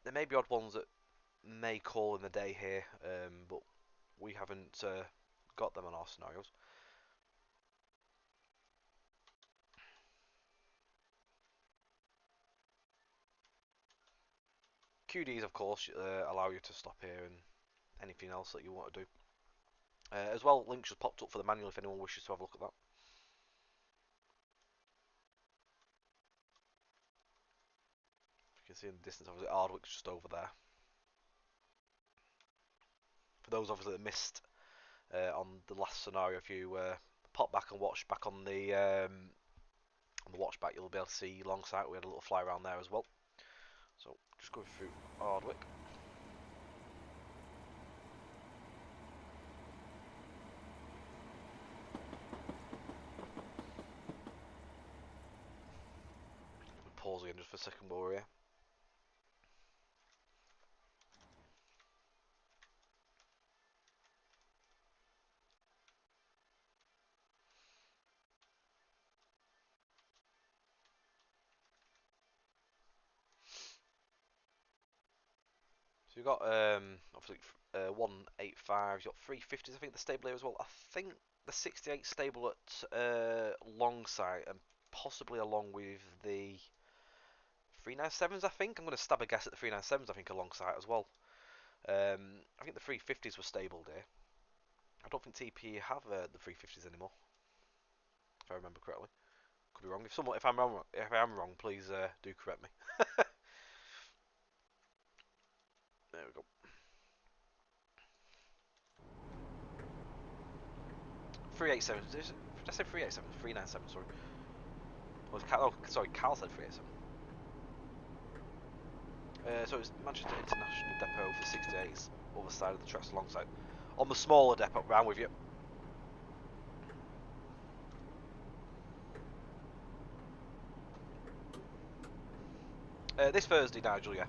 There may be odd ones that may call in the day here, but we haven't got them on our scenarios. QDs, of course, allow you to stop here and anything else that you want to do. As well, links just popped up for the manual if anyone wishes to have a look at that. You can see in the distance, obviously, Ardwick's just over there. For those obviously that missed on the last scenario, if you pop back and watch back on the watch back, you'll be able to see Longsight. We had a little fly around there as well. So just going through Ardwick. Pause again just for a second while we're here. So you've got obviously 185, you've got 350s I think the stable here as well. I think the 68 stable at Longsight and possibly along with the 397s I think. I'm going to stab a guess at the 397s I think alongside as well. I think the 350s were stabled here. I don't think TP have the 350s anymore, if I remember correctly. Could be wrong. If I'm wrong, please do correct me. There we go. 387. Did I say 387? 397. Sorry. Oh, sorry. Cal said 387. So it's Manchester International Depot for 68s, other side of the tracks alongside. On the smaller depot, round with you. This Thursday, Nigel, yeah.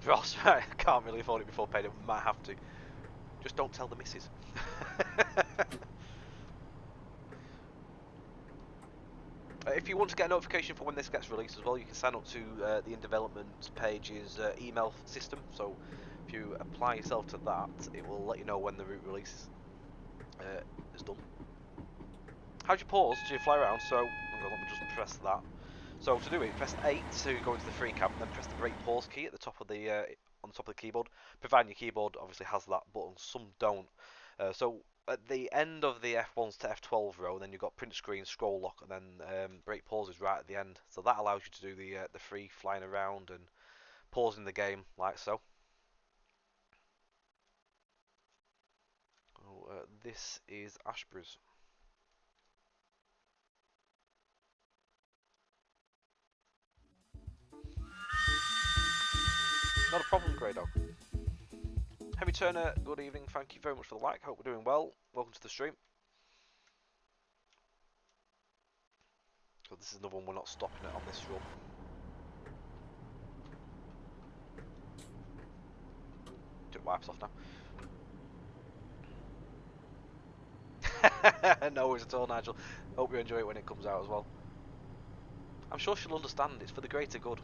Ross, I can't really afford it before payday, might have to. Just don't tell the missus. If you want to get a notification for when this gets released as well, you can sign up to the In Development page's email system. So if you apply yourself to that, it will let you know when the route release is done. How'd you pause? Do you fly around? So, hang on, let me just press that. So to do it, press 8 to go into the free camp, and then press the brake pause key at the top of the on the top of the keyboard. Providing your keyboard obviously has that button, some don't. So at the end of the F1s to F12 row, then you've got print screen, scroll lock, and then brake pause is right at the end. So that allows you to do the free flying around and pausing the game like so. Oh, this is Ashbury's. Not a problem, Grey Dog. Heavy Turner, good evening. Thank you very much for the like. Hope we're doing well. Welcome to the stream. So this is another one we're not stopping it on this run. Took wipes off now. No worries at all, Nigel. Hope you enjoy it when it comes out as well. I'm sure she'll understand. It's for the greater good.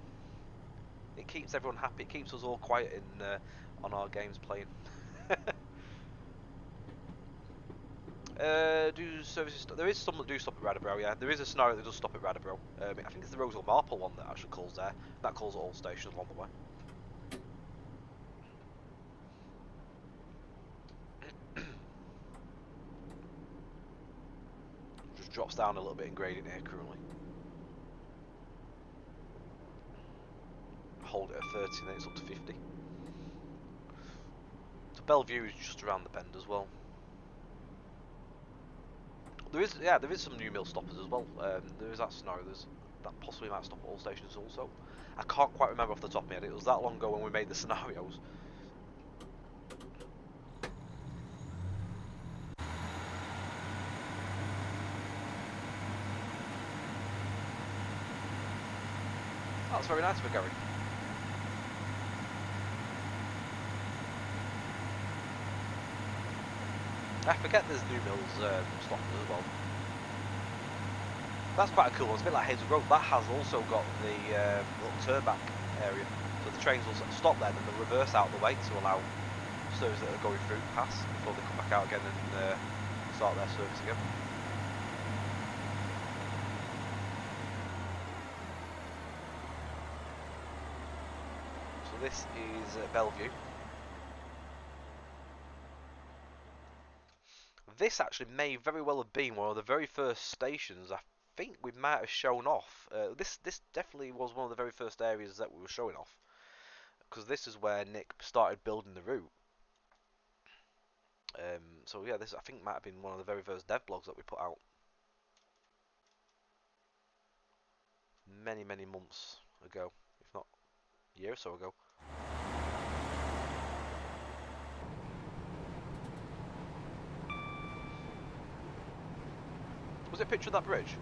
It keeps everyone happy. It keeps us all quiet in on our games playing. Do services? There is some that do stop at Radabrow. Yeah, there is a scenario that does stop at Radabrow. I think it's the Rosal Marple one that actually calls there. That calls at all stations along the way. Just drops down a little bit in gradient here currently. Hold it at 30 and then it's up to 50. So Bellevue is just around the bend as well. There is some new mill stoppers as well. There is that scenario. That possibly might stop at all stations also. I can't quite remember off the top of my head. It was that long ago when we made the scenarios. That's very nice of you, Gary. I forget there's new mills stoppers as well. That's quite a cool one. It's a bit like Hazel Road. That has also got the little turnback area. So the trains will stop there and then they'll reverse out of the way to allow service that are going through pass before they come back out again and start their service again. So this is Bellevue. This actually may very well have been one of the very first stations I think we might have shown off. This definitely was one of the very first areas that we were showing off, because this is where Nick started building the route. So yeah, this I think might have been one of the very first dev blogs that we put out many months ago, if not a year or so ago. Was it a picture of that bridge?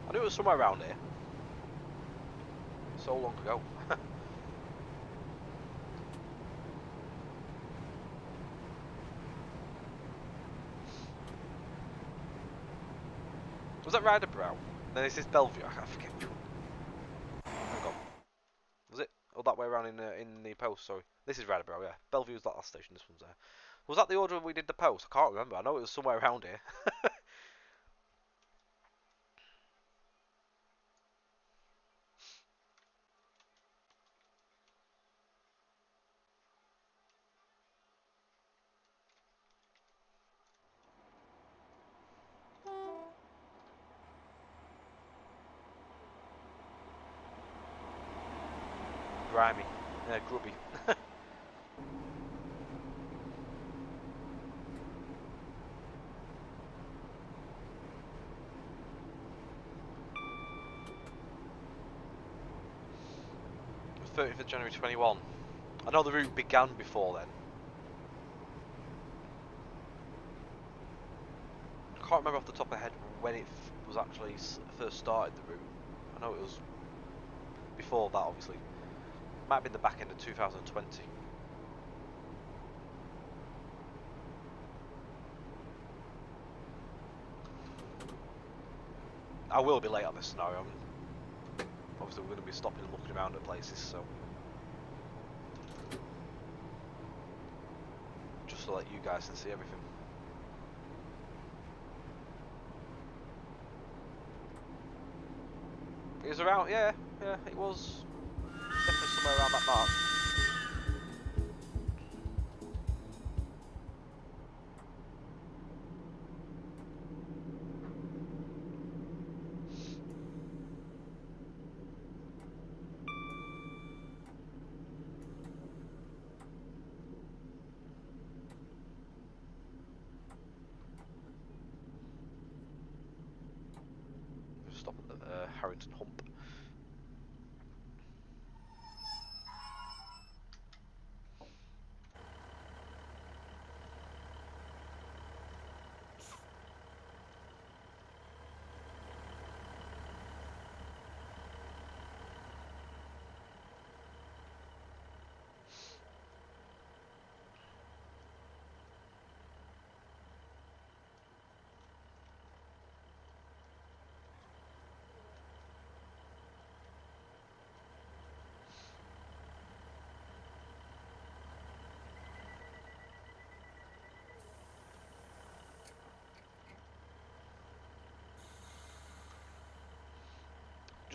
I knew it was somewhere around here. So long ago. Was that Ryderbrow? Then this is Bellevue. I forget which one. Hang on. Was it? Oh, that way around in the post. Sorry. This is Ryderbrow. Yeah. Bellevue's that last station. This one's there. Was that the order we did the post? I can't remember. I know it was somewhere around here. Grimy. Grubby. The 30th of January 21. I know the route began before then. I can't remember off the top of my head when it was actually first started the route. I know it was before that, obviously. Might have been the back end of 2020. I will be late on this scenario. Obviously, we're going to be stopping and looking around at places, so just so that you guys can see everything. It was around, yeah, it was definitely somewhere around that mark. Stop at Harrington Hump.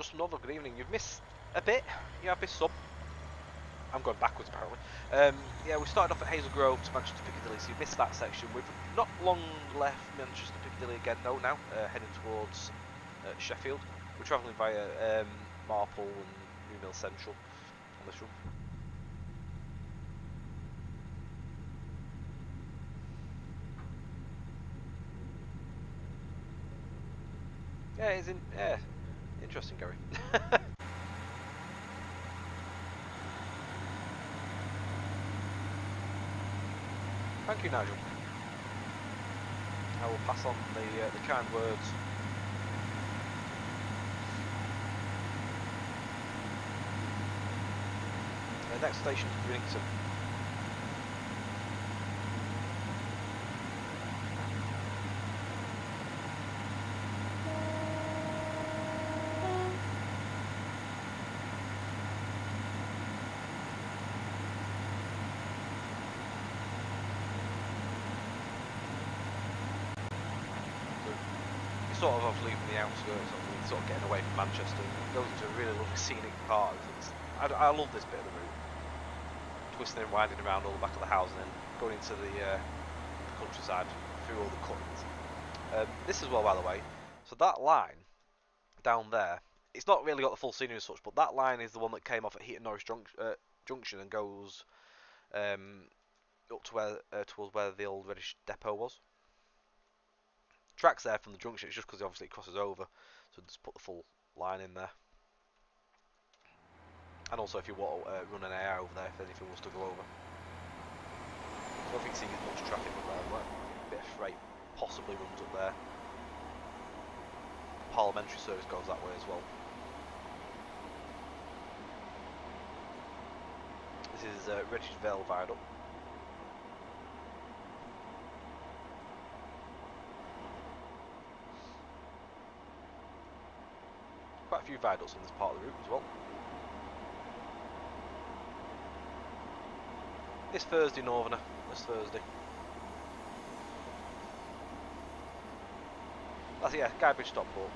just another good evening. You've missed a bit. You have missed some. I'm going backwards apparently. Yeah, we started off at Hazel Grove to Manchester Piccadilly, so you missed that section. We've not long left Manchester Piccadilly again though now, heading towards Sheffield. We're travelling via Marple and New Mill Central on this run. Yeah, interesting, Gary. Thank you, Nigel. I will pass on the kind words. The next station is Bridlington. Sort of leaving the outskirts, sort of getting away from Manchester, and goes into a really lovely scenic part. I love this bit of the route, twisting and winding around all the back of the house and then going into the countryside through all the cuttings. This as well, by the way, so that line down there, it's not really got the full scenery as such, but that line is the one that came off at Heaton Norris Junction and goes up to where towards where the old Reddish depot was. Tracks there from the junction, it's just because obviously it crosses over, so just put the full line in there. And also if you want to run an AI over there, if anything was to go over. I don't think seeing as much traffic up there, but a bit of freight possibly runs up there. Parliamentary service goes that way as well. This is Reddish Vale Viaduct. Quite a few viaducts on this part of the route as well. This Thursday, Northerner. This Thursday. That's it, yeah, Guybridge Stockport.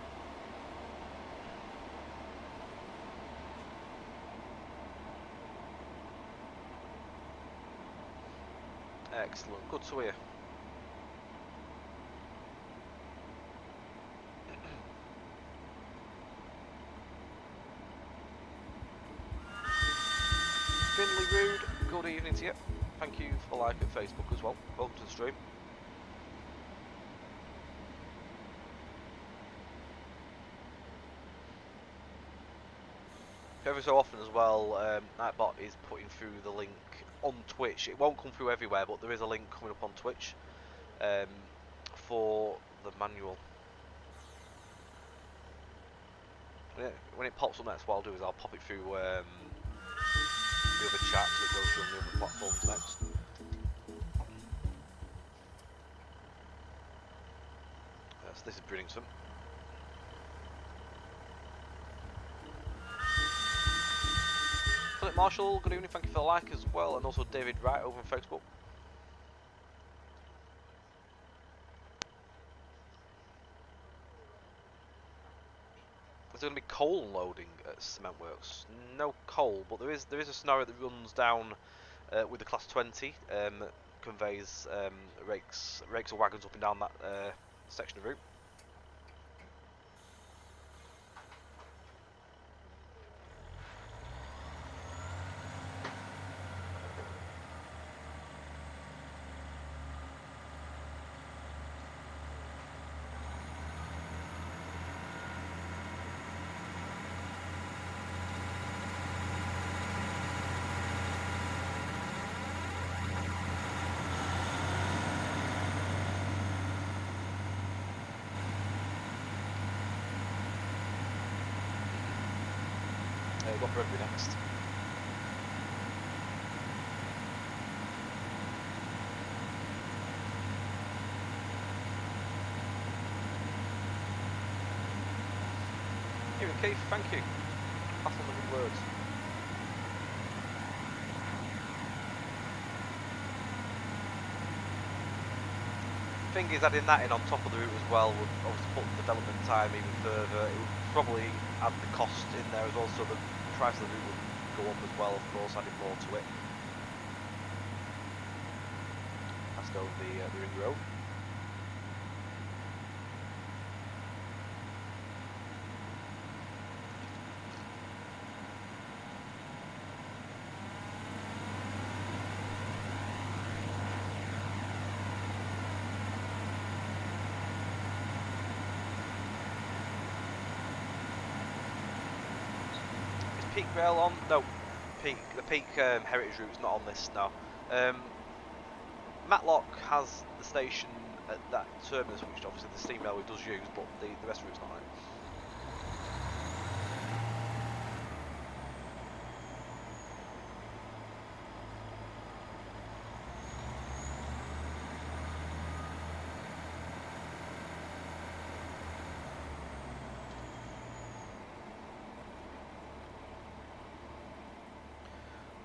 Excellent, good to hear. Finley Rude, good evening to you. Thank you for the like at Facebook as well. Welcome to the stream. Every so often as well, Nightbot is putting through the link on Twitch. It won't come through everywhere, but there is a link coming up on Twitch for the manual. Yeah, when it pops up next, what I'll do is I'll pop it through the other chat so it goes through on the other platforms next. So this is Bridlington. Philip Marshall, good evening, thank you for the like as well, and also David Wright over on Facebook. Is there going to be coal loading at Cement Works? No coal, but there is a scenario that runs down with the Class 20, conveys rakes or wagons up and down that section of route. What rugby next? Here, Keith, thank you. Pass on the good words. thing is, adding that in on top of the route as well would obviously put the development time even further. It would probably add the cost in there as well, so the price of the route would go up as well, of course, adding more to it. Passed over the ring road. Peak rail on? No, the peak heritage route's not on this now. Matlock has the station at that terminus, which obviously the steam railway does use, but the rest of the route's not on it.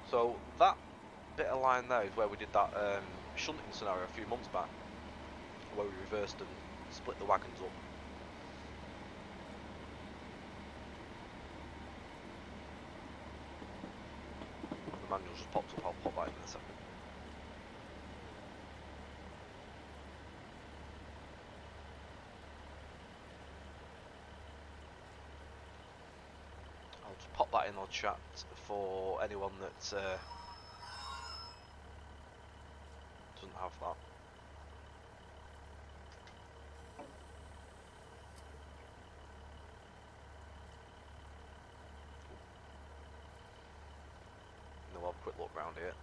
So that bit of line there is where we did that shunting scenario a few months back, where we reversed and split the wagons up. The manual just popped up, I'll pop that in a second. I'll just pop that in our chat for anyone that doesn't have that. And then we'll have a quick look round here.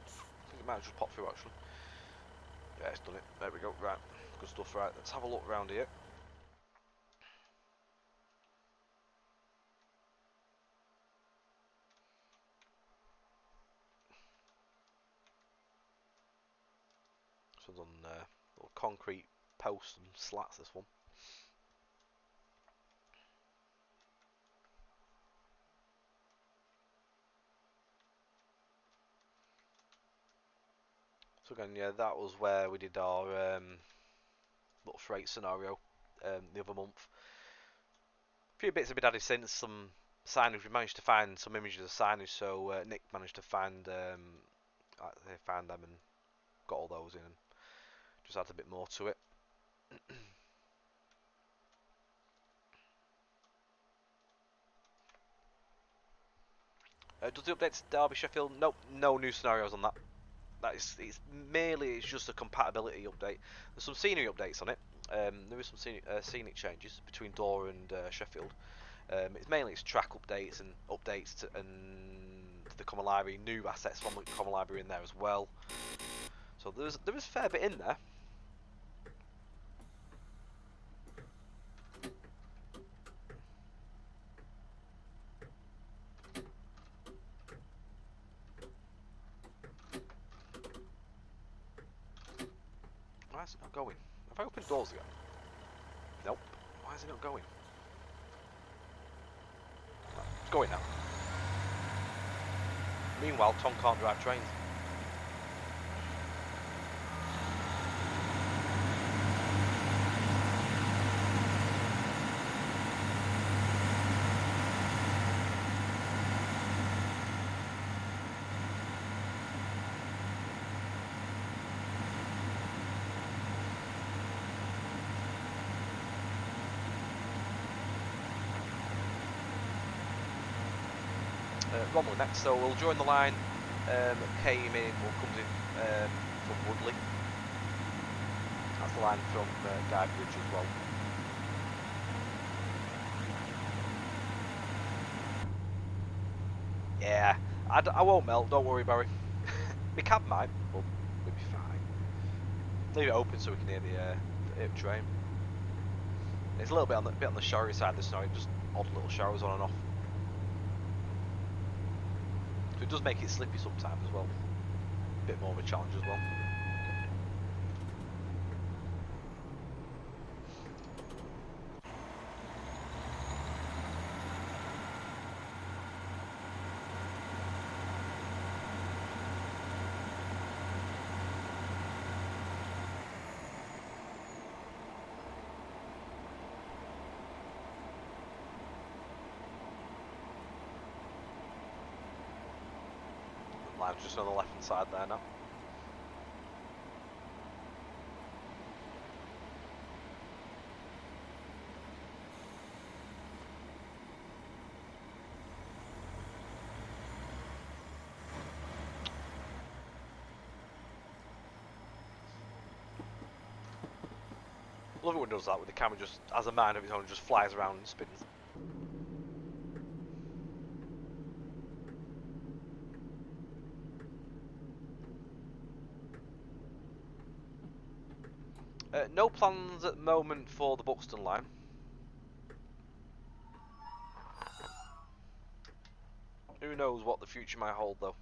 I think it might have just popped through actually. Yeah, it's done it. There we go. Right, good stuff. Right, let's have a look round here. This one's on little concrete posts and slats, this one. So again, yeah, that was where we did our little freight scenario the other month. A few bits have been added since, some signage. We managed to find some images of signage, so Nick managed to find they found them and got all those in and just added a bit more to it. Does the update to Derby Sheffield? Nope, no new scenarios on that. It's just a compatibility update. There's some scenery updates on it. There is some scenic changes between Dora and Sheffield. It's track updates and updates to the Common Library, new assets from the Common Library in there as well. So there is a fair bit in there. Why is it not going? Have I opened doors again? Nope. Why is it not going? It's going now. Meanwhile, Tom can't drive trains. Romley next, so we'll join the line that comes in from Woodley. That's the line from Guybridge as well. Yeah, I won't melt, don't worry, Barry. My cab might, but we'll be fine. Leave it open so we can hear the train. It's a little bit on the showery side this night, just odd little showers on and off. So it does make it slippy sometimes as well. A bit more of a challenge as well. line's just on the left hand side there now. I love it when it does that, with the camera just, as a mind of its own, just flies around and spins. No plans at the moment for the Buxton line. Who knows what the future might hold though.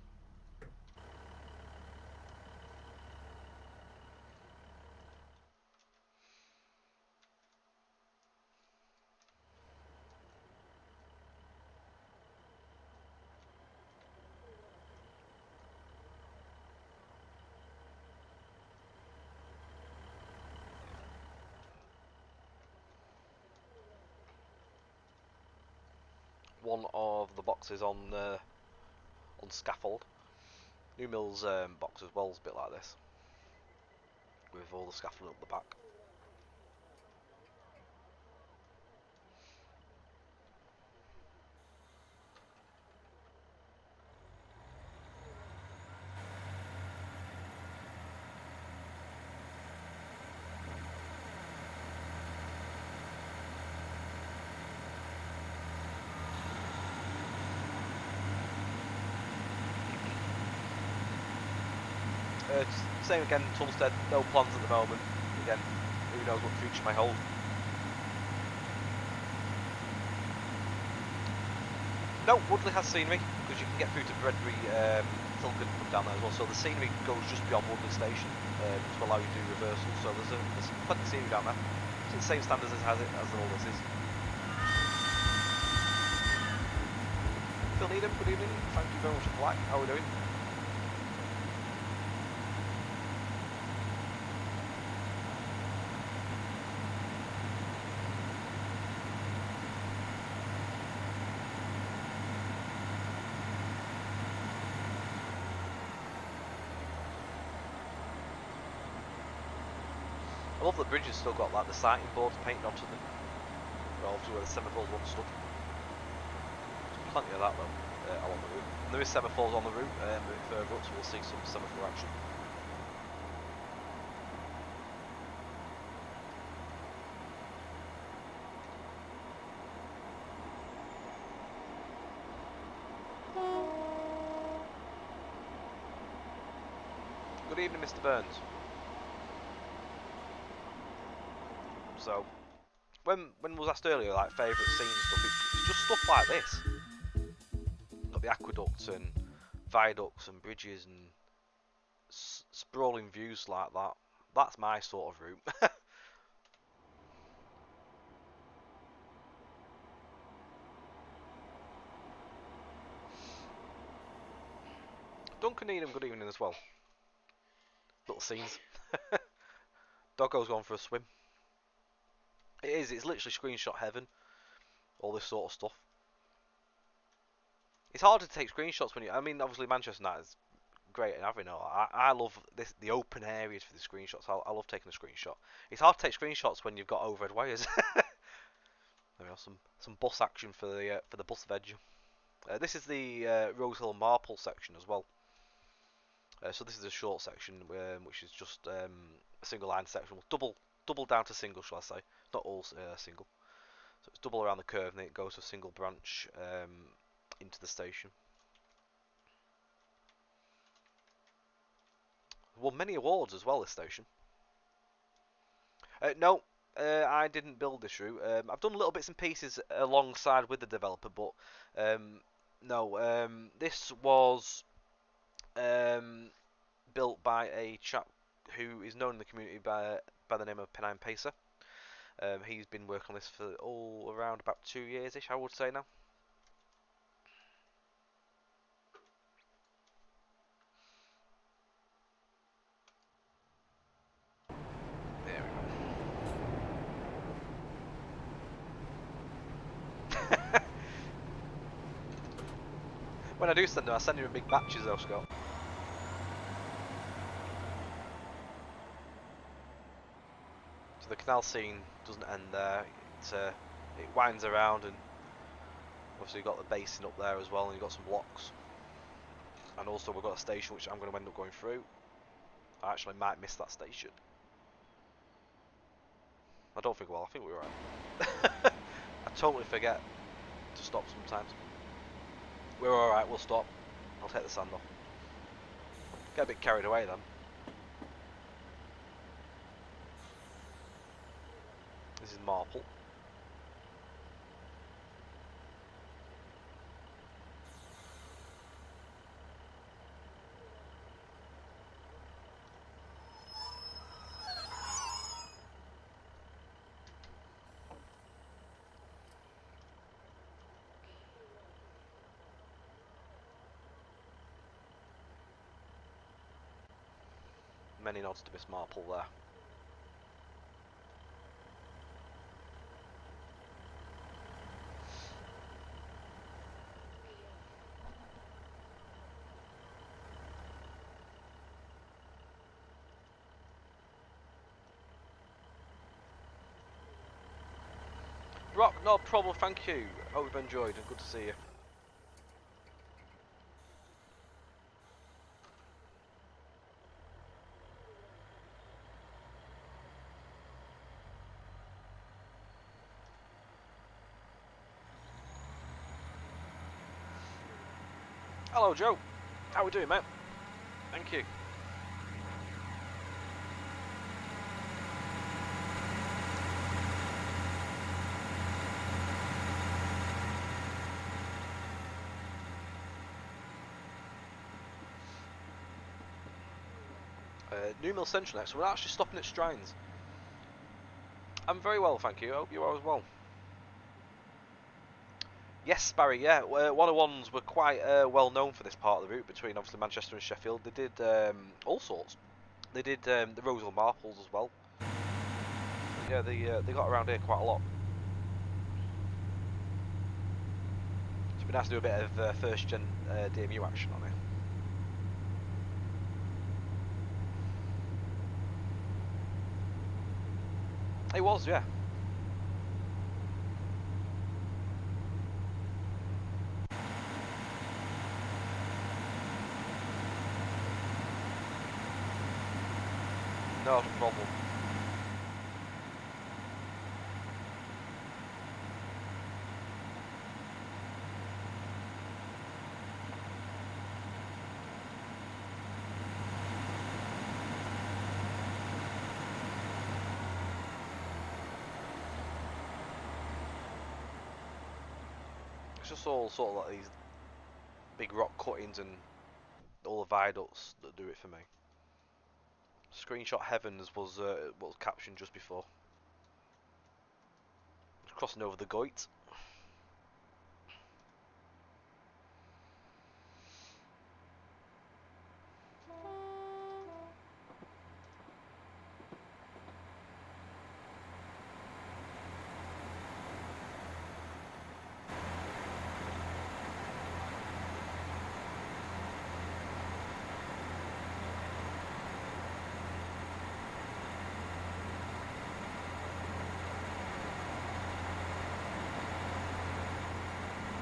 One of the boxes on scaffold. New Mills box as well is a bit like this, with all the scaffolding up the back. Same again, Tulstead, no plans at the moment. Again, who knows what the future may hold. No, Woodley has scenery, because you can get through to Bredbury, Tilken from down there as well, so the scenery goes just beyond Woodley Station to allow you to do reversals, so there's plenty of scenery down there. It's the same standards as all this is. Phil Needham, good evening, thank you very much for the like, how are we doing? I love that the bridge has still got like the sighting boards painted onto them, relative where the semaphores once stood. There's plenty of that though along the route. And there is semaphores on the route, moving further up, so we'll see some semaphore action. Good evening, Mr. Burns. So, when was asked earlier, like favourite scenes and stuff, it's just stuff like this. Got the aqueducts and viaducts and bridges and sprawling views like that. That's my sort of route. Duncan Needham, good evening as well. Little scenes. Doggo's gone for a swim. It's literally screenshot heaven. All this sort of stuff. It's hard to take screenshots when I mean, obviously Manchester United is great and everything. I love the open areas for the screenshots. I love taking a screenshot. It's hard to take screenshots when you've got overhead wires. There are some bus action for the bus veg. This is the Rosehill Marple section as well. So this is a short section, which is just a single line section. Double down to single, shall I say? Not all single. So it's double around the curve, and then it goes to a single branch into the station. Won many awards as well, this station. No, I didn't build this route. I've done little bits and pieces alongside with the developer, but no, this was built by a chap who is known in the community by the name of Pennine Pacer. He's been working on this for all around about 2 years-ish, I would say now. There we go. When I do send them, I send you in big batches though, Scott. the canal scene doesn't end there. It winds around, and obviously you've got the basin up there as well, and you've got some blocks. And also we've got a station which I'm going to end up going through. I actually might miss that station. I don't think, well, I think we're right. I totally forget to stop sometimes. We're alright, we'll stop. I'll take the sand off. Get a bit carried away then. This is Marple. Many nods to Miss Marple there. Rock, no problem, thank you. Hope you've enjoyed and good to see you. Hello Joe, how we doing mate? Thank you. New Mill Central next, so we're actually stopping at Strines. I'm very well, thank you. I hope you are as well. Yes, Barry, yeah. 101s were quite well known for this part of the route between obviously Manchester and Sheffield. They did all sorts. They did the Rosal Marples as well. Yeah, they got around here quite a lot. It's been nice to do a bit of first gen DMU action on it. It was, yeah. Not a problem. It's just all sort of like these big rock cuttings and all the viaducts that do it for me. Screenshot Heavens was what was captioned just before. Just crossing over the Goit.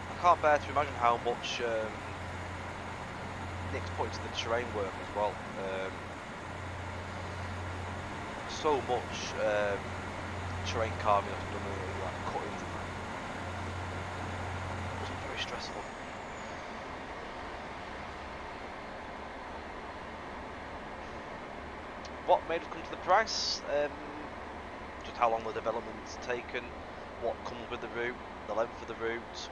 I can't bear to imagine how much Nick's put into the terrain work as well. So much terrain carving I've done, like cuttings and that. It was very stressful. What made us come to the price? Just how long the development's taken, what comes with the route, the length of the route.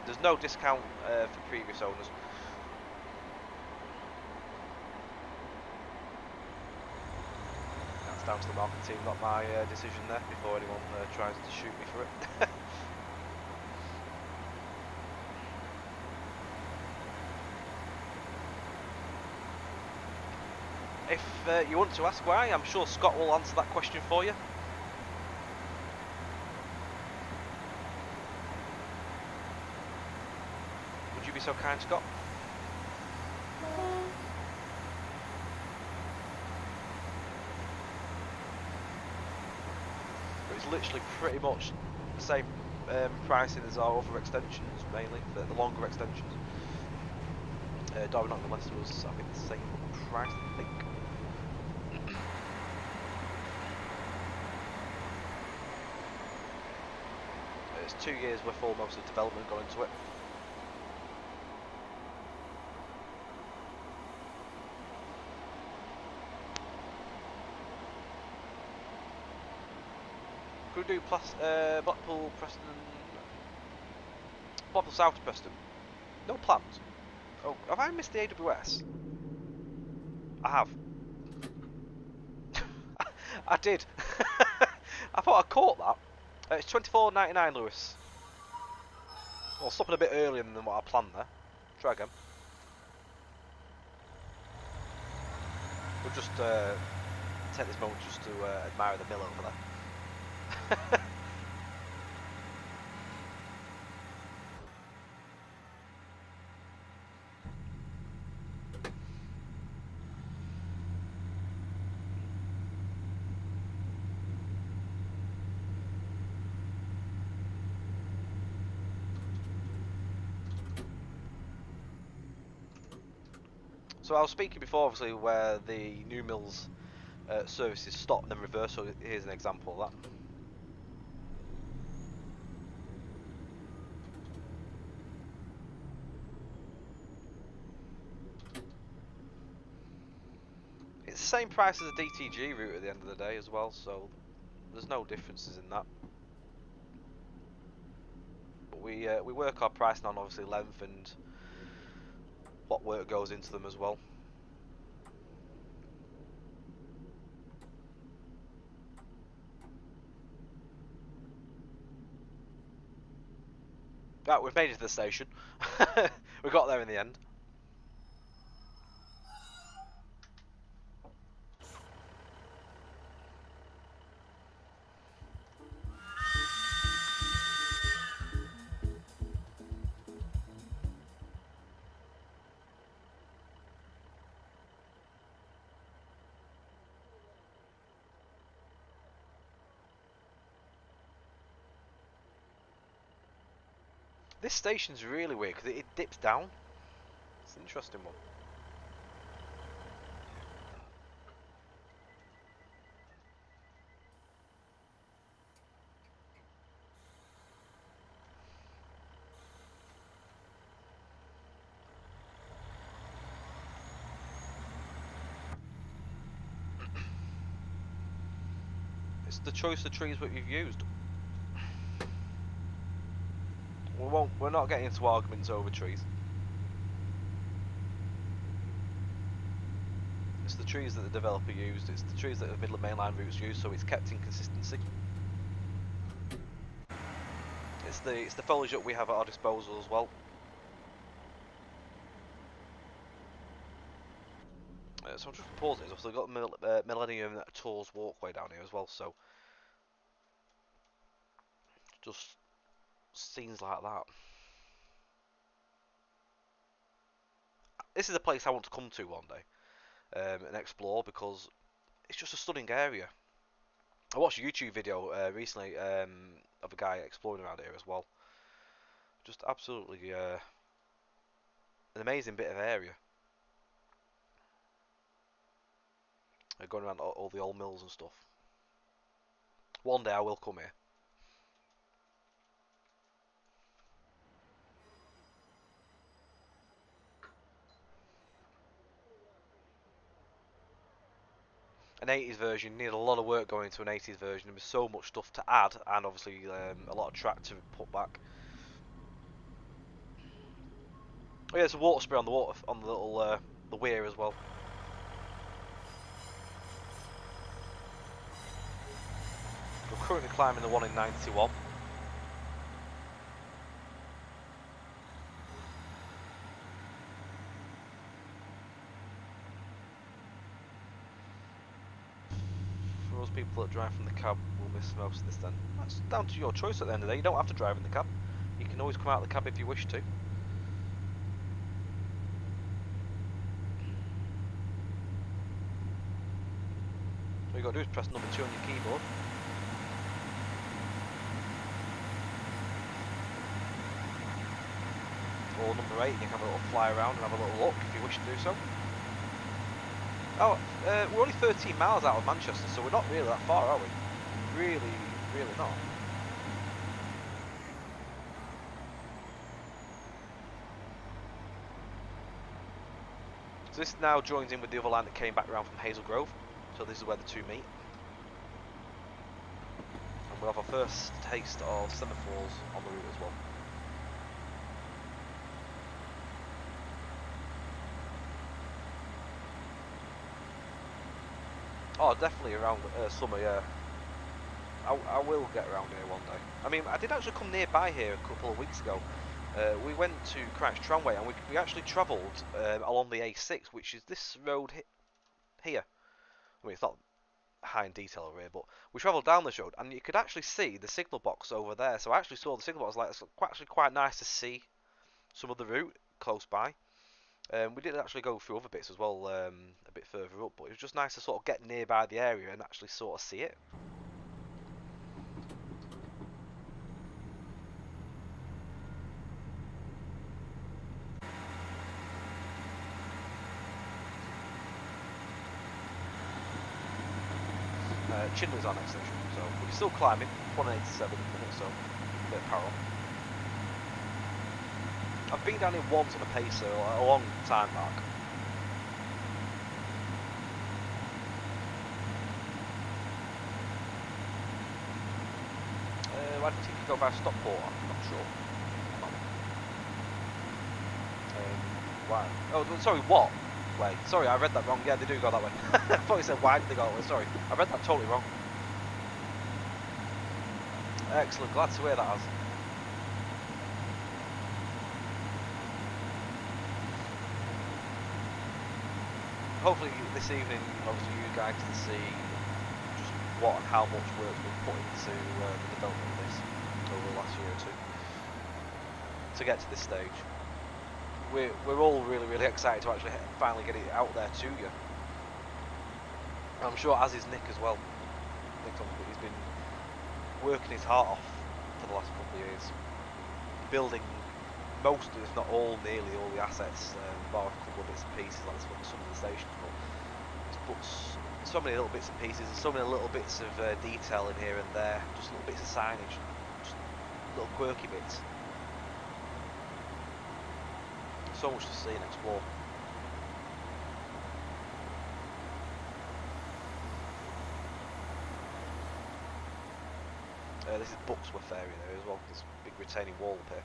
There's no discount for previous owners. That's down to the marketing team, not my decision there, before anyone tries to shoot me for it. If you want to ask why, I'm sure Scott will answer that question for you. Would you be so kind, Scott? it's literally pretty much the same pricing as our other extensions, mainly the longer extensions. Darwin Nottingham Leicester was, I think, the same price, I think. It's 2 years worth almost of development gone into it. Could we do Blackpool, Preston, Blackpool South to Preston? No plans. Oh, have I missed the AWS? I have. I did. I thought I caught that. It's £24.99, Lewis. Well, stopping a bit earlier than what I planned there. Try again. We'll just take this moment just to admire the mill over there. So I was speaking before, obviously, where the new mills services stop and then reverse. So here's an example of that. It's the same price as a DTG route at the end of the day as well, so there's no differences in that. But we work our pricing on obviously length and what work goes into them as well. Right, we've made it to the station. We got there in the end. This station's really weird because it dips down. It's an interesting one. It's the choice of trees that we've used. We're not getting into arguments over trees. It's the trees that the developer used, it's the trees that the Midland Main Line routes used, so it's kept in consistency. It's the foliage that we have at our disposal as well. So I'm just pausing it. So we've got Millennium Tours walkway down here as well, so just scenes like that. This is a place I want to come to one day and explore because it's just a stunning area. I watched a YouTube video recently of a guy exploring around here as well. Just absolutely an amazing bit of area. Going around all the old mills and stuff. One day I will come here. An 80s version needed a lot of work going into an 80s version. There was so much stuff to add, and obviously a lot of track to put back. Oh yeah, there's a water spray on the little the weir as well. We're currently climbing the one in 91. For those people that drive from the cab, will miss most of this then. That's down to your choice at the end of the day. You don't have to drive in the cab. You can always come out of the cab if you wish to. All you got to do is press number 2 on your keyboard. or number 8, and you can have a little fly around and have a little look if you wish to do so. Oh, we're only 13 miles out of Manchester, so we're not really that far, are we? Really, really not. So this now joins in with the other line that came back around from Hazel Grove. So this is where the two meet. And we'll have our first taste of semaphores on the route as well. Oh, definitely around summer, yeah. I will get around here one day. I mean, I did actually come nearby here a couple of weeks ago. We went to Crouch Tramway and we actually travelled along the A6, which is this road here. I mean, it's not high in detail over here, but we travelled down this road and you could actually see the signal box over there. So I actually saw the signal box. Like, it's actually quite nice to see some of the route close by. We did actually go through other bits as well, a bit further up, but it was just nice to sort of get nearby the area and actually sort of see it. Chinley's our next station, so we're still climbing, 187 at the minute, so a bit of power on. I've been down here once on a pacer, a long time back. I think you go by Stockport, I'm not sure. Why? Oh, sorry, what? Way. Sorry, I read that wrong. Yeah, they do go that way. I thought you said why did they go that way. Sorry, I read that totally wrong. Excellent, glad to hear that, Az. Hopefully this evening, obviously you guys can see just what and how much work's been put into the development of this over the last year or two to get to this stage. We're all really excited to actually finally get it out there to you. I'm sure as is Nick as well. He's been working his heart off for the last couple of years, building most, if not all, nearly all the assets, bar a couple of bits and pieces like some of the stations. But he's put so many little bits and pieces, and so many little bits of detail in here and there, just little bits of signage, just little quirky bits. So much to see and explore. This is Bucksworth area there as well, this big retaining wall up here.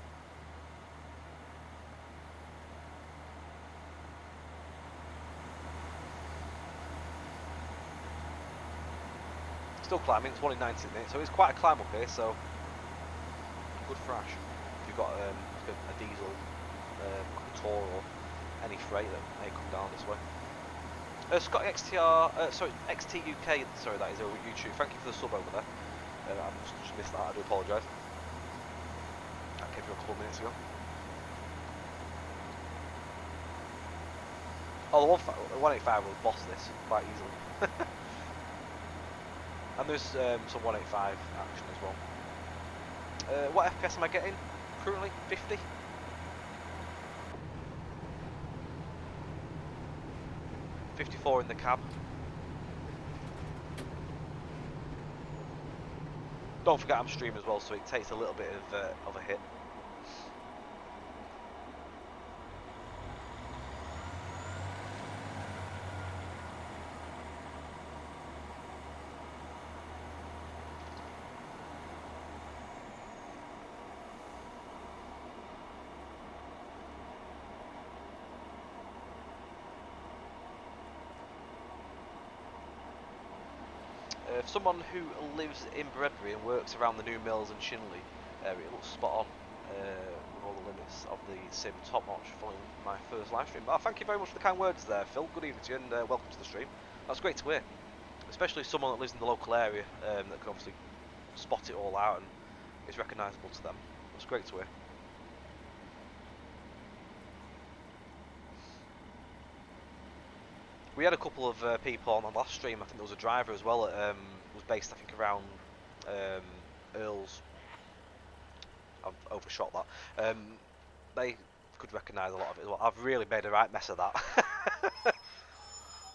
Still climbing, it's 1 in 90 minutes, so it's quite a climb up here, so good thrash. If you've got a diesel tour or any freight that may come down this way. Scott XTUK, sorry, that is over YouTube. Thank you for the sub over there. I just missed that, I do apologise. That came through a couple of minutes ago. Oh, the 185 will boss this quite easily. And there's some 185 action as well. What FPS am I getting currently? 50? .54 in the cab. Don't forget I'm streaming as well, so it takes a little bit of a hit. For someone who lives in Bredbury and works around the new mills and Chinley area, it looks spot on with all the limits of the sim. Top notch following my first live stream. But thank you very much for the kind words there, Phil. Good evening to you and welcome to the stream. That's great to hear, especially someone that lives in the local area that can obviously spot it all out and is recognisable to them. That's great to hear. We had a couple of people on the last stream. I think there was a driver as well that was based, I think, around Earls. I've overshot that. They could recognise a lot of it as well. I've really made a right mess of that.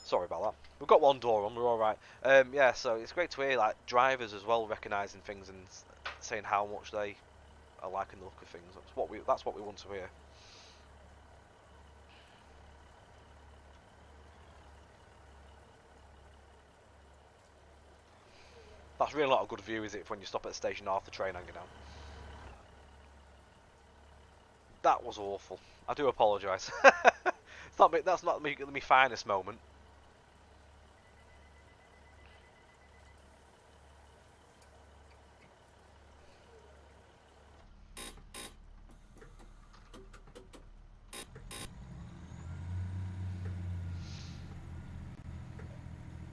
Sorry about that. We've got one door on, we're alright. Yeah, so it's great to hear like drivers as well recognising things and saying how much they are liking the look of things. That's what we want to hear. That's really not a good view, is it, when you stop at the station half the train hanging out? That was awful. I do apologise. That's not my finest moment.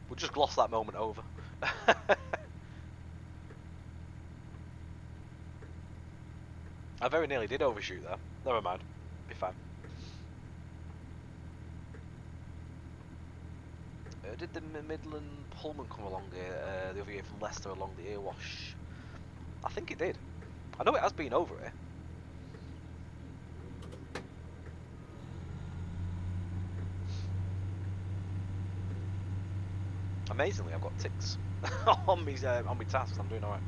We'll just gloss that moment over. I very nearly did overshoot there. Never mind. Be fine. Did the Midland Pullman come along here the other year from Leicester along the Earwash? I think it did. I know it has been over here. Amazingly, I've got ticks on my tasks. I'm doing alright.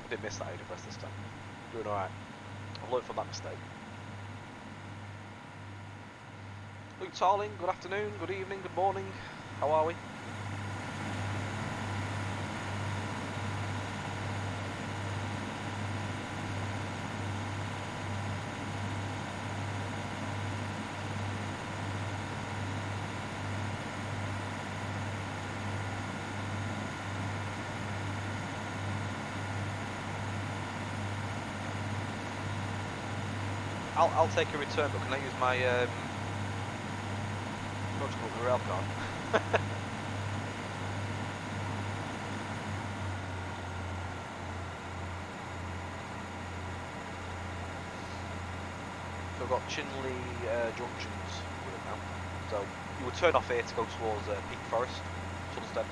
I did miss that AD press this time. Doing alright. I've learned from that mistake. Luke Tarling, good afternoon, good evening, good morning. How are we? I'll take a return, but can I use my motorcycle rail card? So we've got Chinley junctions with it now. So you would turn off here to go towards Peak Forest, Sunstead,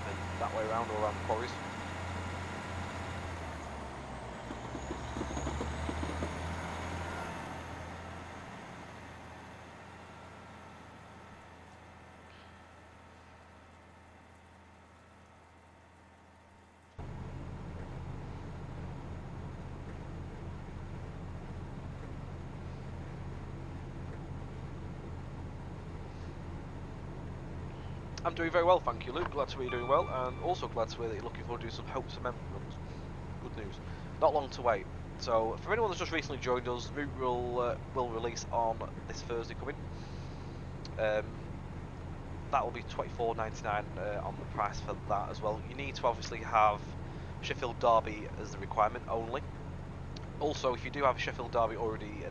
and that way around or around the quarries. I'm doing very well, thank you, Luke. Glad to hear you're doing well, and also glad to hear that you're looking forward to some Hopes Amendment runs. Good news. Not long to wait. So, for anyone that's just recently joined us, the route will release on this Thursday coming. That will be $24.99 on the price for that as well. You need to obviously have Sheffield Derby as the requirement only. Also, if you do have a Sheffield Derby already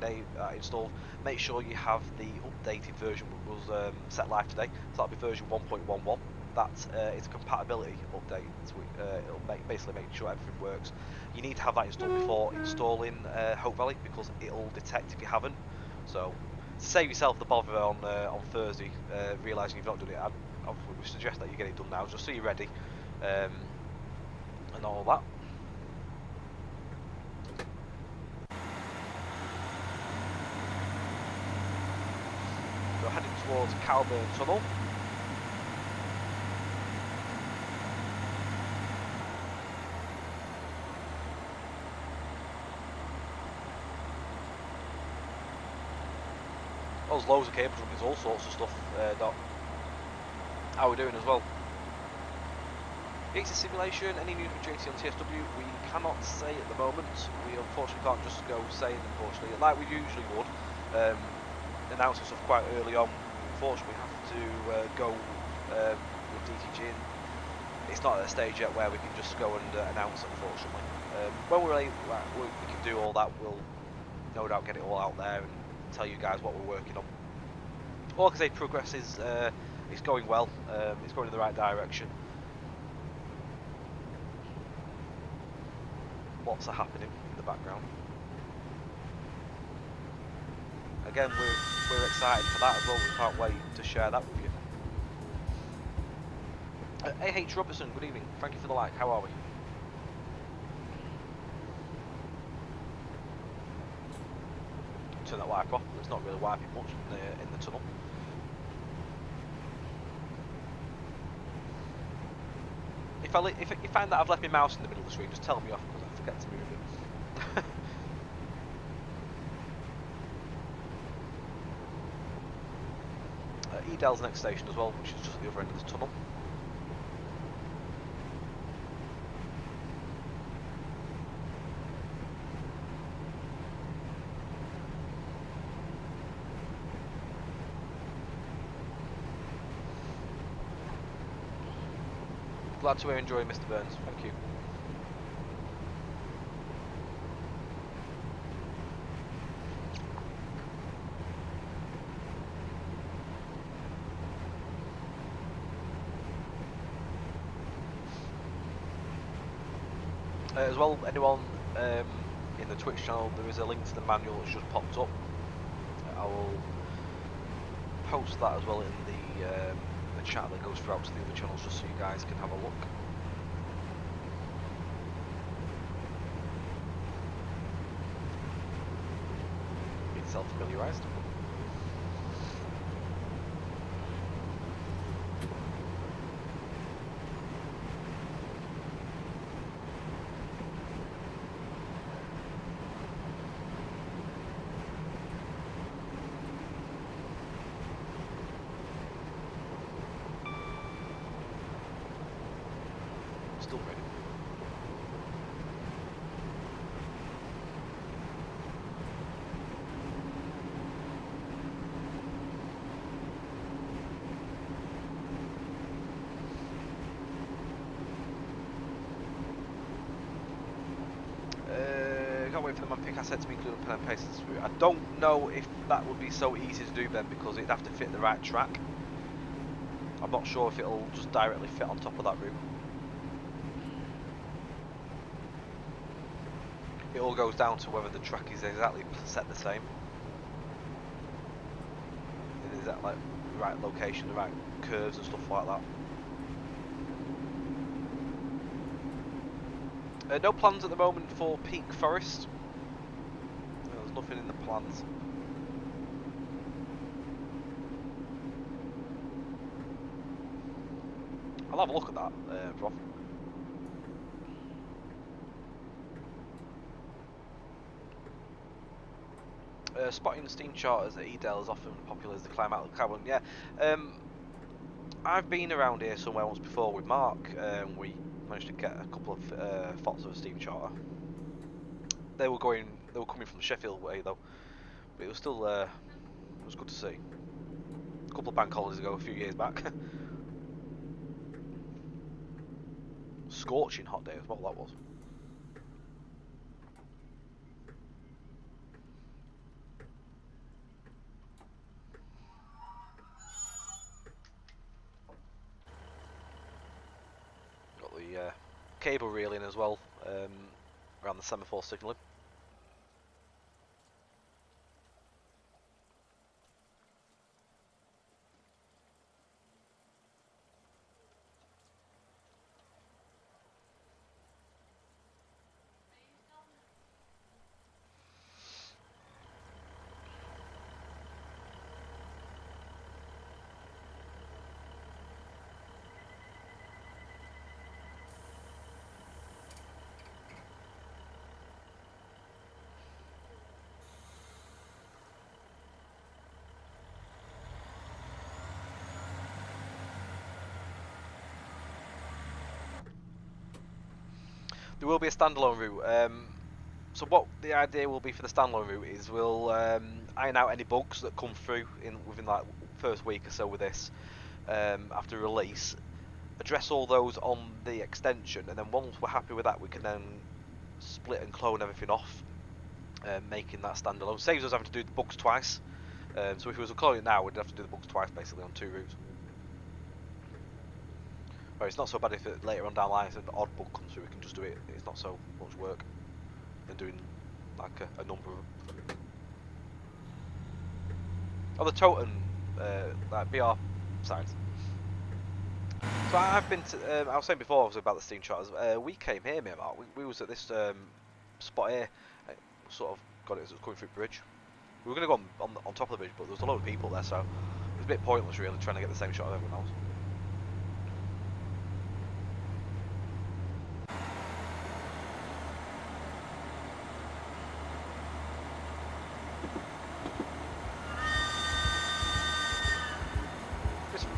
installed, make sure you have the updated version that was set live today. So that'll be version 1.11. That's it's a compatibility update. So it'll basically make sure everything works. You need to have that installed before installing Hope Valley, because it'll detect if you haven't. So save yourself the bother on Thursday, realising you've not done it. I would suggest that you get it done now, just so you're ready, and all that. So heading towards Calburn Tunnel. There's loads of cable jumpers, all sorts of stuff, Doc. How are we doing as well? It's a simulation, any news with JT on TSW? We cannot say at the moment. We unfortunately can't just go saying, unfortunately, like we usually would. Announcing stuff quite early on. Unfortunately, we have to go with DTG. It's not at a stage yet where we can just go and announce, unfortunately. When we're able, we can do all that, we'll no doubt get it all out there and tell you guys what we're working on. All I can say, progress is it's going well. It's going in the right direction. Lots are happening in the background. Again, we're excited for that as well. We can't wait to share that with you. AH Robertson, good evening. Thank you for the like. How are we? Turn that wipe off. It's not really wiping much in the tunnel. If you find that I've left my mouse in the middle of the screen, just tell me off because I forget to move it. Edale's next station as well, which is just at the other end of the tunnel. Glad to enjoy Mr. Burns, thank you. As well, anyone in the Twitch channel, there is a link to the manual that's just popped up. I will post that as well in the chat that goes throughout to the other channels, just so you guys can have a look. Being self-familiarised. Still ready. Can't wait for the man pick asset to be included in pen and paste. I don't know if that would be so easy to do then, because it'd have to fit the right track. I'm not sure if it'll just directly fit on top of that route. It all goes down to whether the track is exactly set the same. Is that like the right location, the right curves and stuff like that. No plans at the moment for Peak Forest. There's nothing in the plans. I'll have a look at that, Prof. Spotting steam charters at Edale is often popular as they climb out of the cavern. Yeah, I've been around here somewhere once before with Mark. We managed to get a couple of photos of a steam charter. They were coming from the Sheffield way though, but it was still it was good to see. A couple of bank holidays ago, a few years back. Scorching hot day as well, that was. Got the cable railing as well around the semaphore signalling. There will be a standalone route. So what the idea will be for the standalone route is we'll iron out any bugs that come through within like first week or so with this after release, address all those on the extension, and then once we're happy with that, we can then split and clone everything off, making that standalone. Saves us having to do the bugs twice. So if we was to clone it now, we'd have to do the bugs twice basically on two routes. Well, it's not so bad if later on down the line if an odd bug comes through, we can just do it. It's not so much work than doing like a number of them. On the Totem, like BR sides. So I've been to. I was saying before, obviously, about the steam charters. We came here, mate. Mark. We was at this spot here. Sort of got it as it was coming through the bridge. We were going to go on top of the bridge, but there was a lot of people there, so it was a bit pointless, really, trying to get the same shot of everyone else.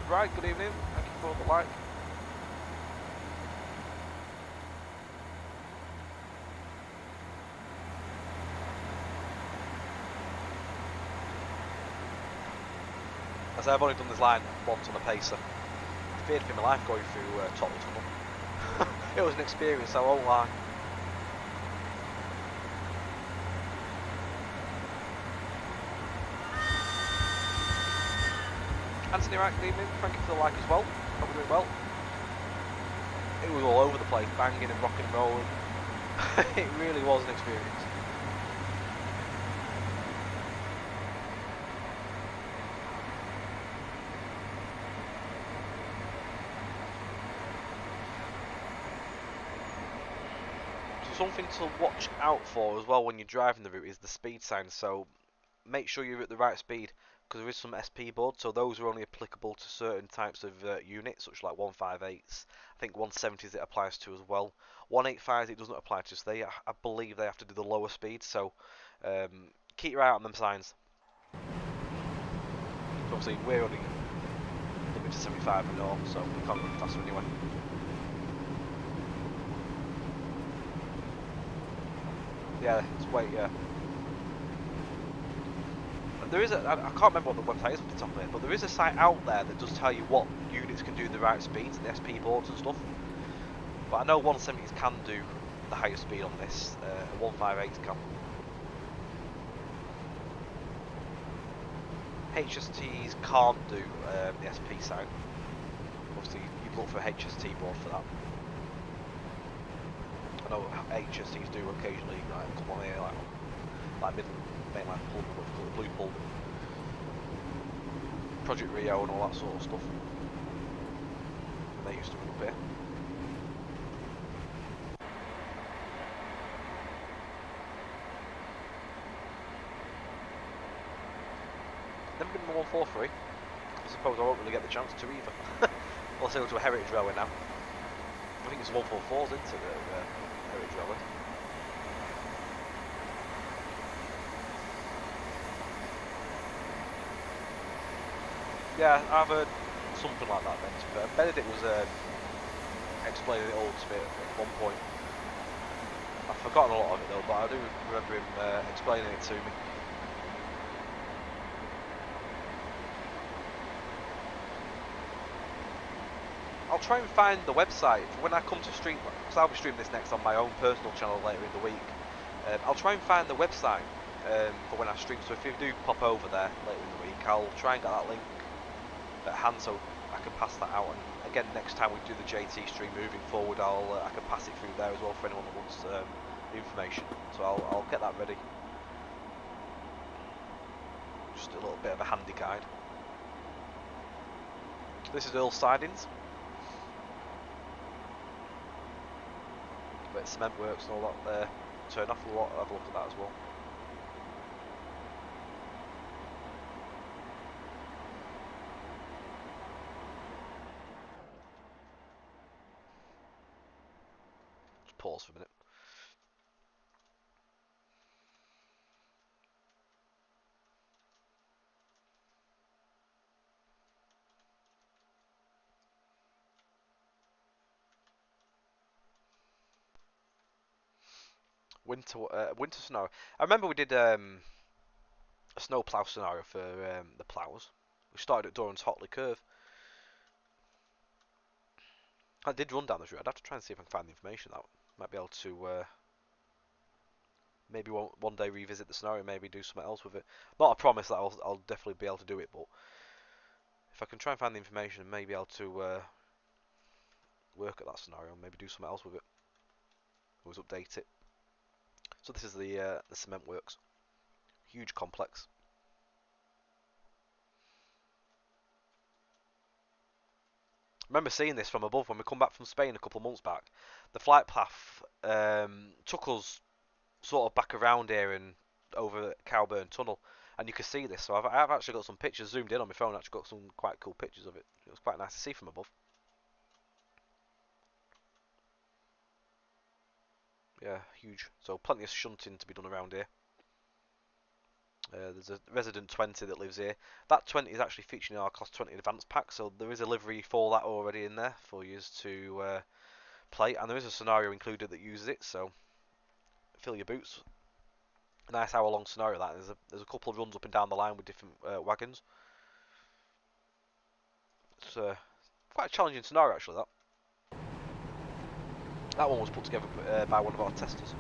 Right, good evening. Thank you for the like. As I've only done this line once on a pacer. I feared for my life going through Tottenham Tunnel. It was an experience, I won't lie. Anthony, right, good evening. Thank you for the like as well. Hope you're doing well. It was all over the place, banging and rocking and rolling. It really was an experience. So something to watch out for as well when you're driving the route is the speed signs. So make sure you're at the right speed, because there is some SP boards, so those are only applicable to certain types of units, such like 158s. I think 170s it applies to as well. 185s it doesn't apply to, so I believe they have to do the lower speed, so keep your eye out on them signs. So obviously we're only limited to 75 and all, so we can't go faster anyway. Yeah, it's wait, yeah. There is I can't remember what the website is off the top of it, but there is a site out there that does tell you what units can do the right speeds, the SP boards and stuff. But I know 170s can do the highest speed on this, 158s can. HSTs can't do the SP side. Obviously, you look for a HST board for that. I know HSTs do occasionally come on here, like Midland Main Line pull, what you call it, Blue Pull, Project Rio and all that sort of stuff. And they used to run up here. Never been in the 143. I suppose I won't really get the chance to either. Unless I go to a Heritage Railway now. I think it's 144s into the Heritage Railway. Yeah, I've heard something like that then. Benedict was explaining it all to me at one point. I've forgotten a lot of it though, but I do remember him explaining it to me. I'll try and find the website for when I come to stream, because I'll be streaming this next on my own personal channel later in the week. I'll try and find the website for when I stream, so if you do pop over there later in the week, I'll try and get that link at hand so I can pass that out. And again, next time we do the JT stream moving forward, I can pass it through there as well for anyone that wants information. So I'll get that ready. Just a little bit of a handy guide. This is Earl Sidings. Bit of cement works and all that there. Turn off a lot, have a look at that as well. Just pause for a minute. Winter snow. I remember we did a snow plough scenario for the ploughs. We started at Doran's Hotley Curve. I did run down this route. I'd have to try and see if I can find the information out. Might be able to maybe one day revisit the scenario, maybe do something else with it. Not a promise that I'll definitely be able to do it, but if I can try and find the information, maybe able to work at that scenario and maybe do something else with it. Always update it. So this is the cement works. Huge complex. remember seeing this from above when we come back from Spain a couple of months back. The flight path took us sort of back around here and over Cowburn Tunnel, and you can see this. So I've actually got some pictures zoomed in on my phone. Actually got some quite cool pictures of it. It was quite nice to see from above. Yeah, huge. So plenty of shunting to be done around here. There's a resident 20 that lives here. That 20 is actually featured in our Class 20 Advanced Pack, so there is a livery for that already in there for you to play, and there is a scenario included that uses it, so fill your boots. A nice hour-long scenario that. There's a couple of runs up and down the line with different wagons. It's quite a challenging scenario actually, that one was put together by one of our testers.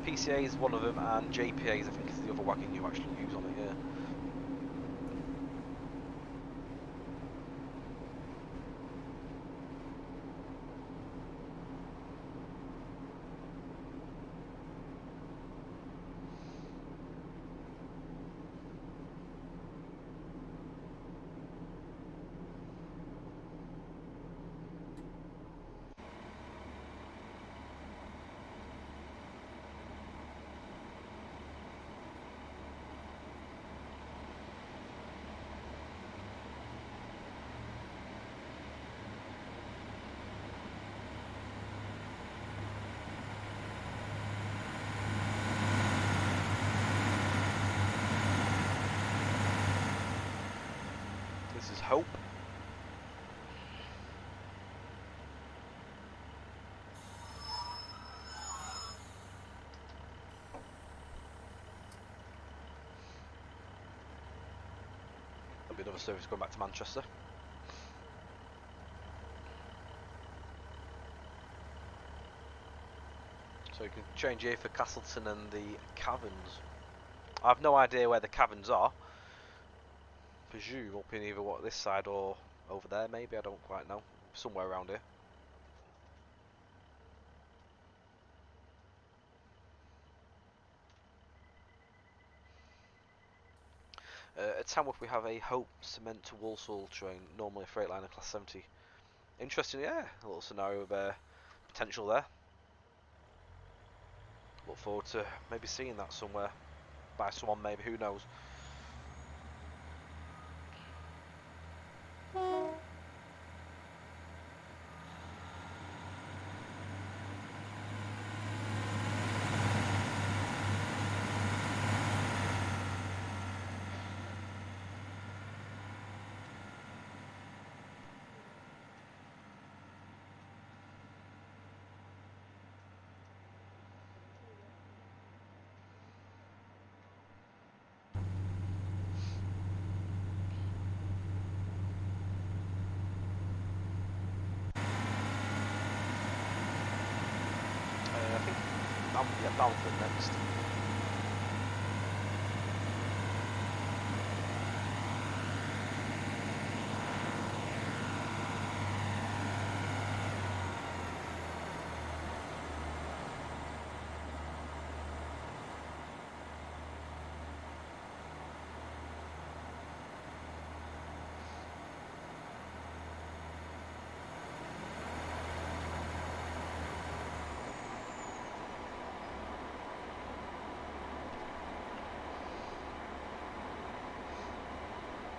PCA is one of them, and JPAs I think is the other wagon you actually use on it, yeah. This is Hope. There'll be another service going back to Manchester. So you can change here for Castleton and the caverns. I have no idea where the caverns are. Presume up in either this side or over there maybe, I don't quite know. Somewhere around here. At Tamworth we have a Hope cement to Walsall train, normally a Freightliner class 70. Interesting, yeah, a little scenario of potential there. Look forward to maybe seeing that somewhere by someone maybe, who knows. I think Balfour next.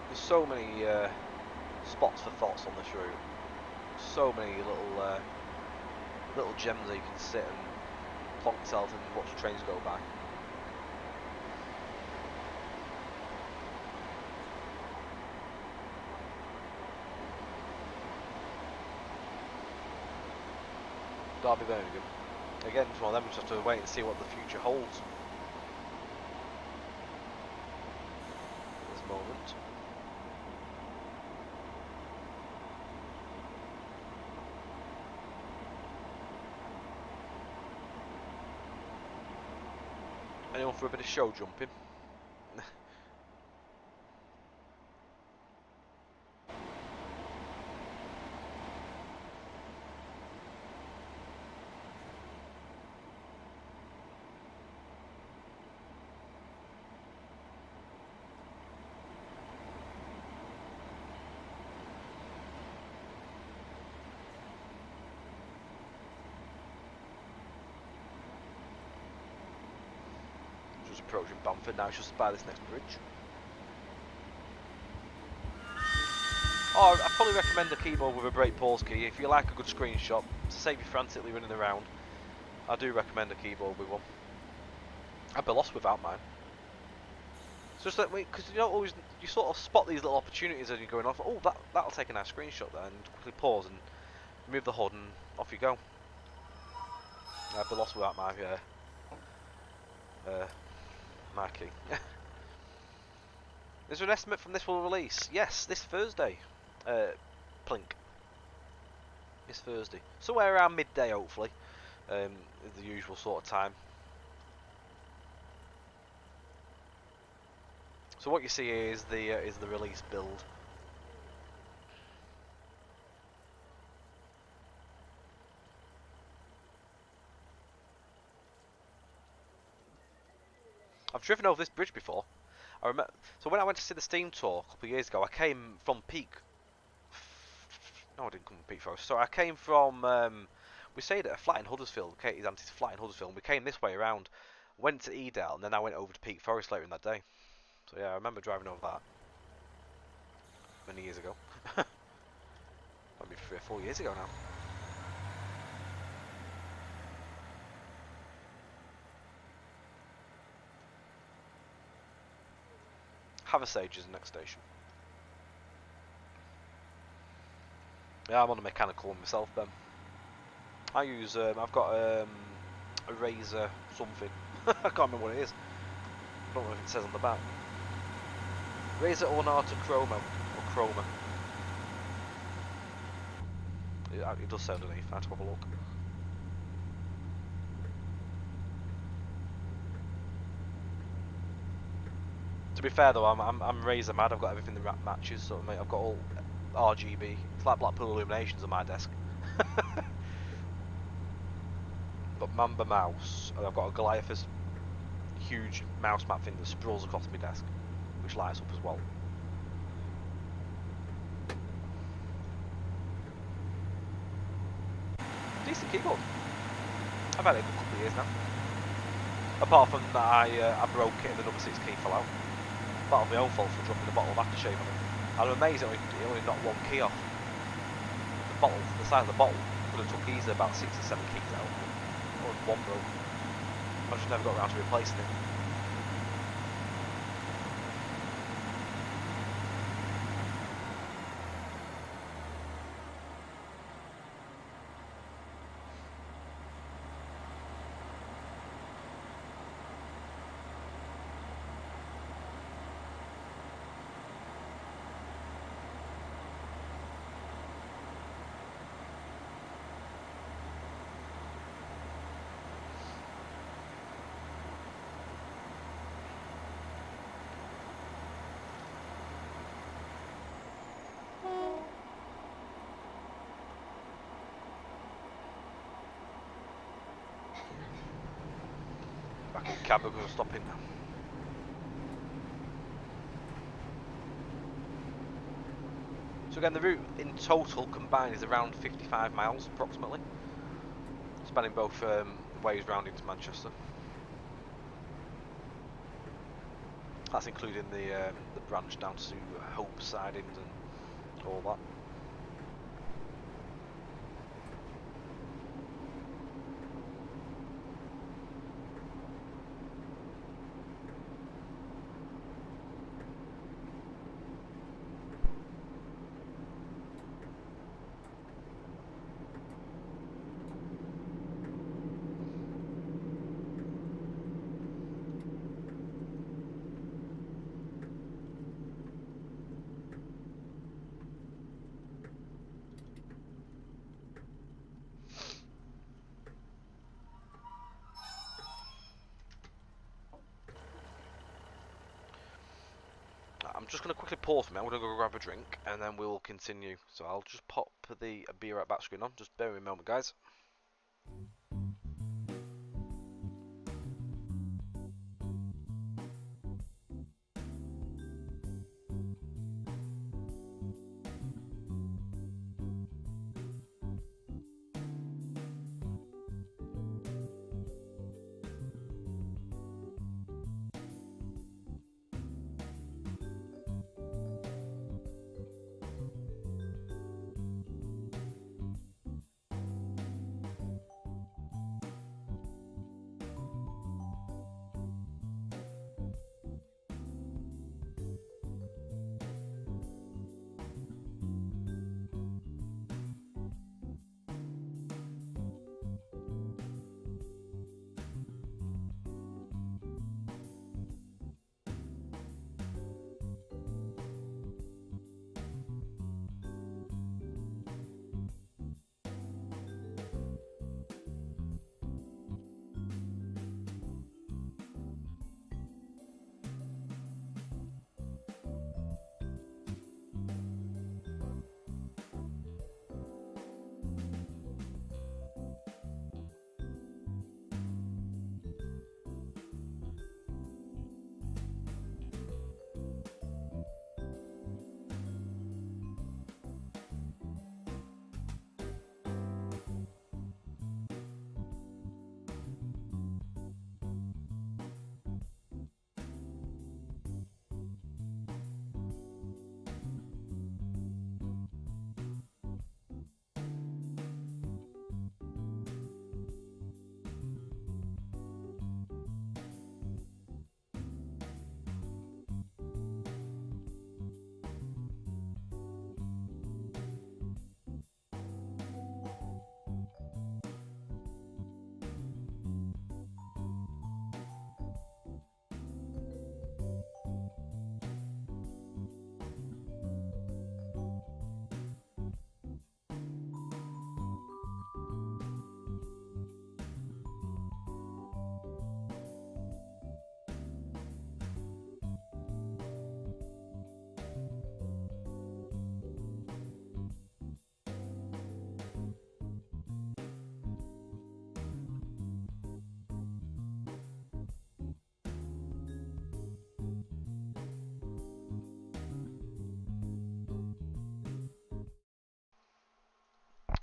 There's so many spots for thoughts on this route. So many little gems that you can sit and plonk yourself and watch trains go by. Derby Birmingham. Again, it's one of them, just have to wait and see what the future holds. At this moment. Anyone for a bit of show jumping? approaching Bamford. Now it's just by this next bridge. Or I probably recommend a keyboard with a brake pause key. If you like a good screenshot, to save you frantically running around, I do recommend a keyboard with one. I'd be lost without mine. It's just that, because you don't always, you sort of spot these little opportunities as you're going off. Oh, that'll take a nice screenshot there, and quickly pause and remove the HUD, and off you go. I'd be lost without my my key. Is there an estimate from this will release? Yes, this Thursday. Plink. This Thursday. Somewhere around midday, hopefully. Is the usual sort of time. So what you see here is the release build. I've driven over this bridge before. I remember. So when I went to see the Steam tour a couple of years ago, I came from Peak. No, I didn't come from Peak Forest. So I came from. We stayed at a flat in Huddersfield. Katie's auntie's flat in Huddersfield. And we came this way around, went to Edale, and then I went over to Peak Forest later in that day. So yeah, I remember driving over that many years ago. Maybe 3 or 4 years ago now. Haversage is the next station. Yeah, I'm on a mechanical one myself, Ben. I use, I've got a Razor something. I can't remember what it is. I don't know if it says on the back. Razor Ornata Chroma, or Chroma. It does say underneath, I have to have a look. To be fair though, I'm Razor mad. I've got everything that matches. So mate, I've got all RGB. It's like Blackpool Illuminations on my desk. Got Mamba mouse, and I've got a Goliathus huge mouse mat thing that sprawls across my desk, which lights up as well. Decent keyboard. I've had it for a couple of years now. Apart from that, I broke it and the number 6 key fell out. Part of my own fault for dropping the bottle of aftershave on it. I'm amazed it only knocked 1 key off. The size of the bottle would have took easily about 6 or 7 keys out. Or 1 broke. I just never got around to replacing it. Back in cab, we're going to stop in now. So again, the route in total combined is around 55 miles approximately, spanning both ways round into Manchester. That's including the branch down to Hope sidings and all that. I'm just going to quickly pause for me. I'm going to go grab a drink and then we'll continue. So I'll just pop the beer at back screen on. Just bear with me a moment, guys.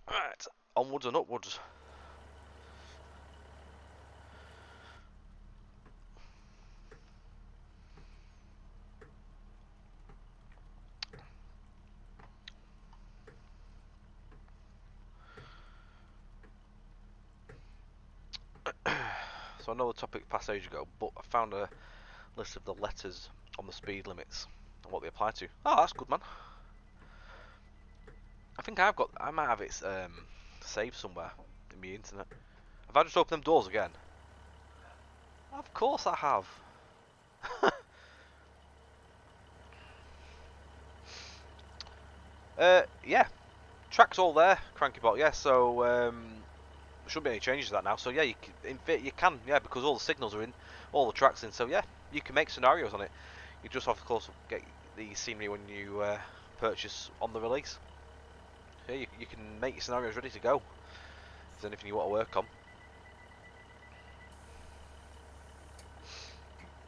Right, onwards and upwards. So I know the topic passed ages ago, but I found a list of the letters on the speed limits and what they apply to. Oh, that's good, man. I think I might have it saved somewhere in the internet. Have I just opened them doors again? Of course I have. Yeah, track's all there, Cranky Bot. Yeah, so there shouldn't be any changes to that now. So yeah, you can, yeah, because all the signals are in, all the tracks in. So yeah, you can make scenarios on it. You just of course get the scenery when you purchase on the release. Yeah, you can make your scenarios ready to go. If there's anything you want to work on,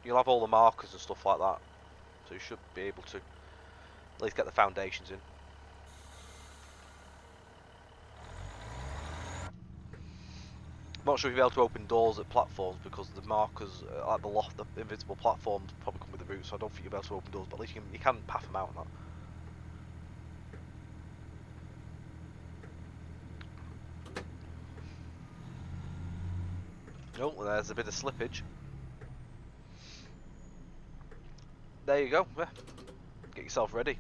you'll have all the markers and stuff like that. So you should be able to at least get the foundations in. I'm not sure if you'll be able to open doors at platforms because the markers, like the loft, the invisible platforms, probably come with the route, so I don't think you'll be able to open doors, but at least you can path them out and that. Oh, well, there's a bit of slippage. There you go, yeah. Get yourself ready.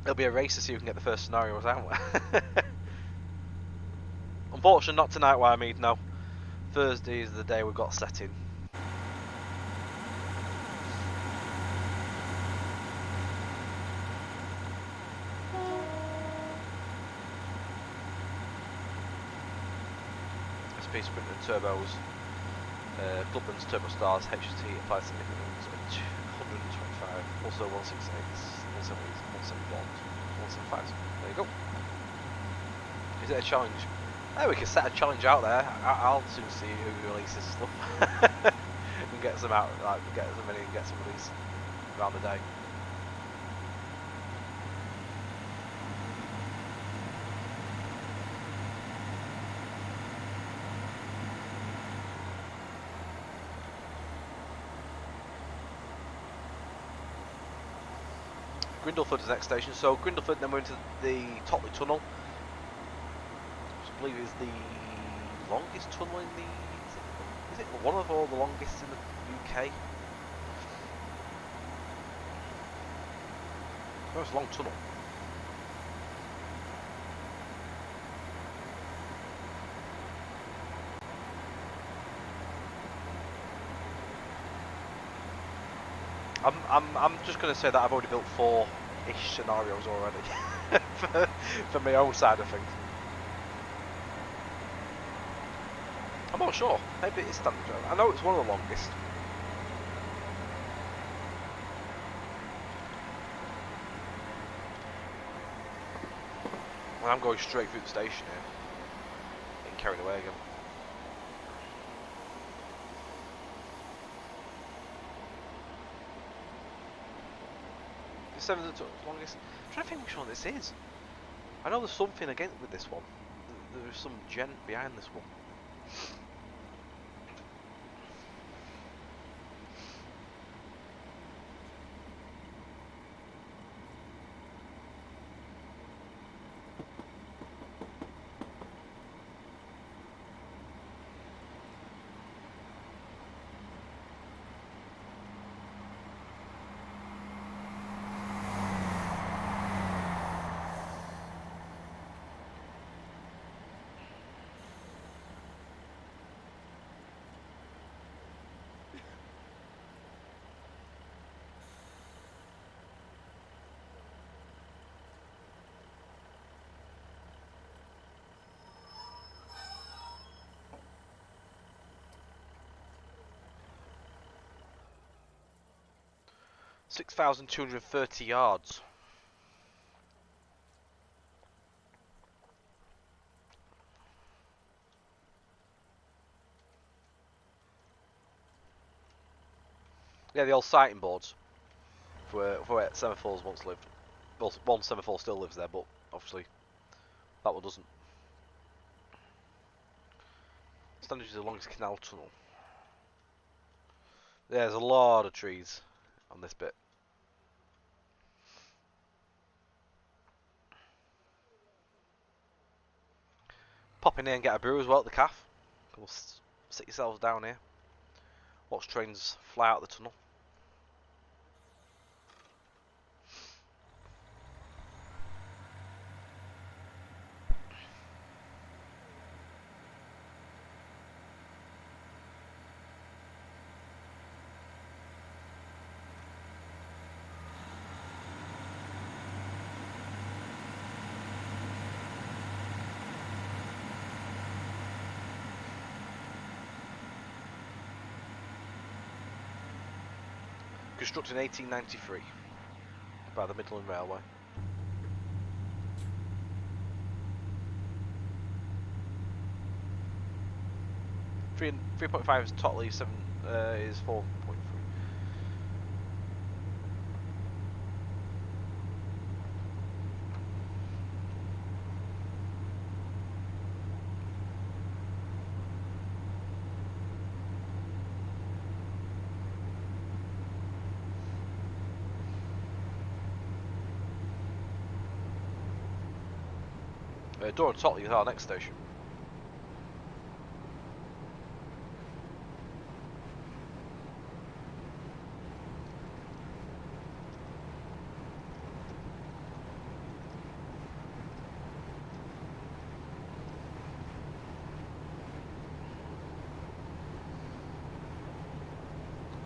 It'll be a race to see who can get the first scenarios out. Unfortunately, not tonight, Wyoming, no. Thursday is the day we've got set in. SP Sprint and Turbos. Clubman's Turbo Stars HT applies significance of 225, also 168, 171, 175. There you go. Is it a challenge? Oh, we can set a challenge out there. I'll soon see who releases stuff. And get some out, like get some in and get some of these around the day. Grindleford is the next station. So Grindleford, then we're into the Totley Tunnel, which I believe is the longest tunnel in the. Is it one of all the longest in the UK? No, it's a long tunnel. I'm just going to say that I've already built 4-ish scenarios already for my own side of things. I'm not sure. Maybe it is standard. I know it's one of the longest. Well, I'm going straight through the station here. Getting carried away again. The 7th longest. I'm trying to think which one this is. I know there's something against with this one. There's some gent behind this one. 6,230 yards. Yeah, the old sighting boards for where semaphores once lived. Well, one semaphore still lives there, but obviously that one doesn't. Standard is the longest canal tunnel. There's a lot of trees on this bit. Pop in here and get a brew as well at the calf. We'll sit yourselves down here. Watch trains fly out the tunnel. Constructed in 1893 by the Midland Railway. 3.5 is Totley, 7 is 4.3. Durham Totley is our next station.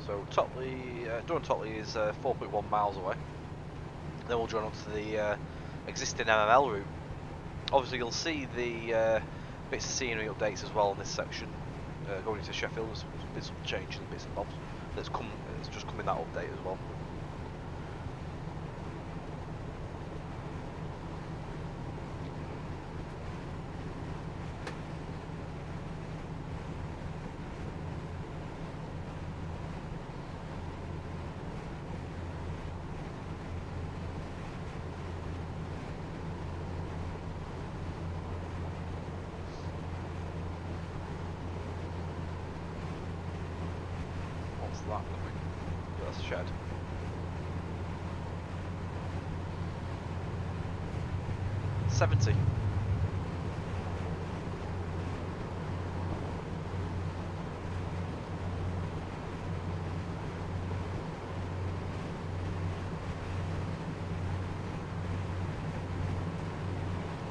So Totley, Durham Totley is 4.1 miles away. Then we'll join on to the existing MML route. Obviously you'll see the bits of scenery updates as well on this section going into Sheffield. There's been some changes and bits and bobs that's just come in that update as well. That that's a shed. $70.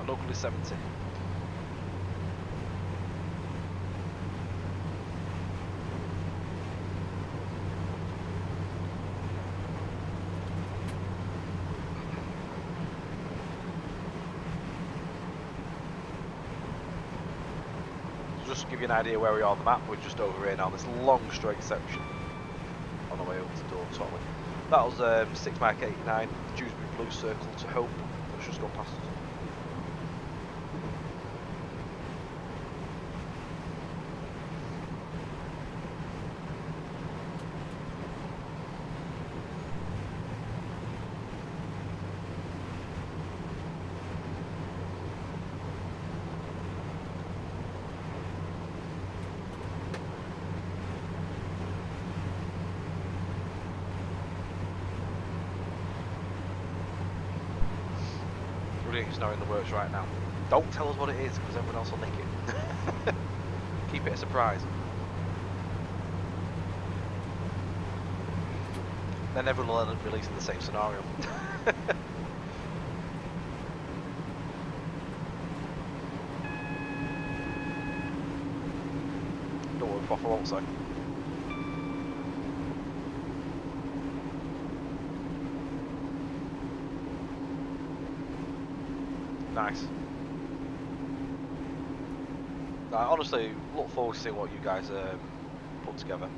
And locally 70. Just to give you an idea where we are on the map, we're just over here now, this long straight section on the way over to Durham Totley. That was 6 Mark 89, Dewsbury Blue Circle to Hope, that's just gone past us. It's now in the works right now. Don't tell us what it is because everyone else will nick it. Keep it a surprise. Then everyone will end up releasing the same scenario. Don't worry, Prof, I won't say. Nice. I honestly look forward to seeing what you guys put together.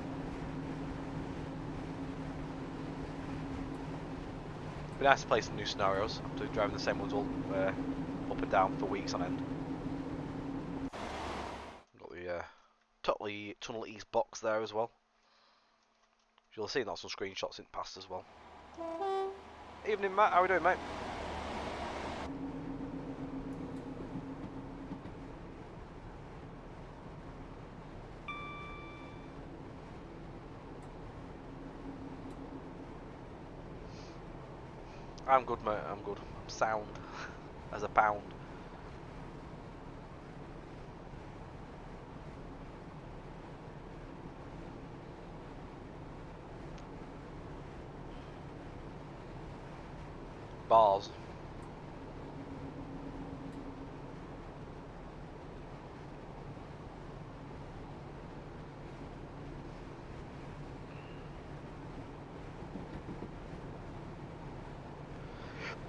It'd be nice to play some new scenarios after driving the same ones all up and down for weeks on end. Got the Totley Tunnel East box there as well. You'll see that some screenshots in the past as well. Evening, Matt. How are we doing, mate? I'm good, mate. I'm good. I'm sound as a pound. Bars.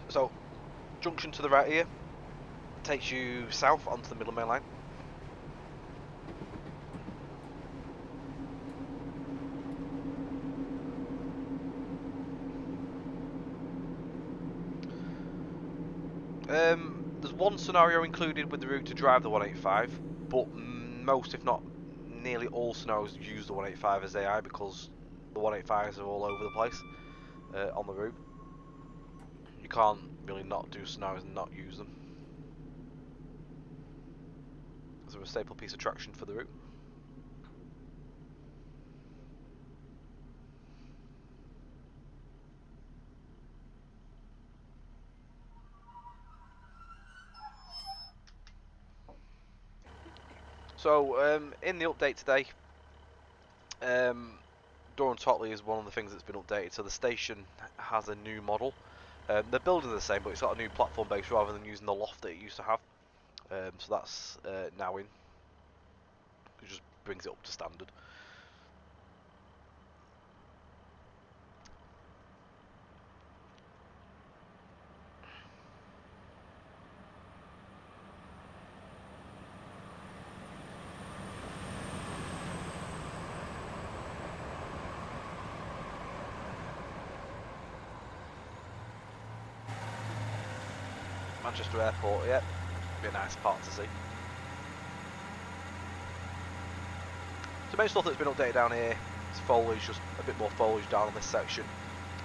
So, junction to the right here takes you south onto the Midland Main Line. There's one scenario included with the route to drive the 185, but most, if not nearly all scenarios use the 185 as AI because the 185s are all over the place on the route. You can't really not do scenarios and not use them. They're a staple piece of traction for the route. So, in the update today, Durham Totley is one of the things that's been updated. So the station has a new model. The buildings are the same, but it's got a new platform base rather than using the loft that it used to have. So that's now in. It just brings it up to standard. Manchester Airport, yeah, be a nice part to see. So main stuff that's been updated down here is foliage, just a bit more foliage down on this section.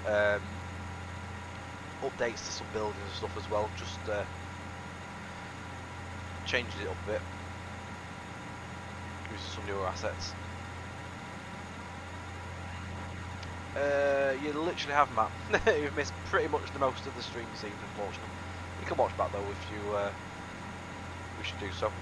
Updates to some buildings and stuff as well, just changes it up a bit. Uses some newer assets. You literally have, Matt. You've missed pretty much the most of the stream this evening, unfortunately. You can watch back though if you wish to do so.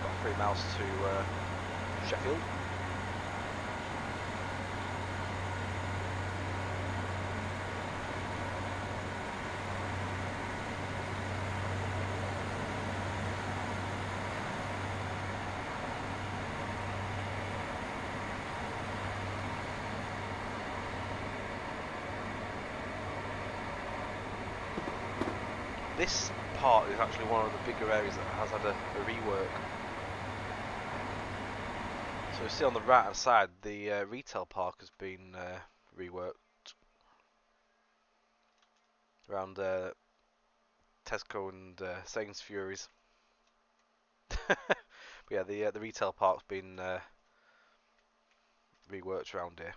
About 3 miles to Sheffield. This part is actually one of the bigger areas that has had a rework. So you see on the right hand side, the retail park has been reworked around Tesco and Sainsbury's. But yeah, the retail park's been reworked around here.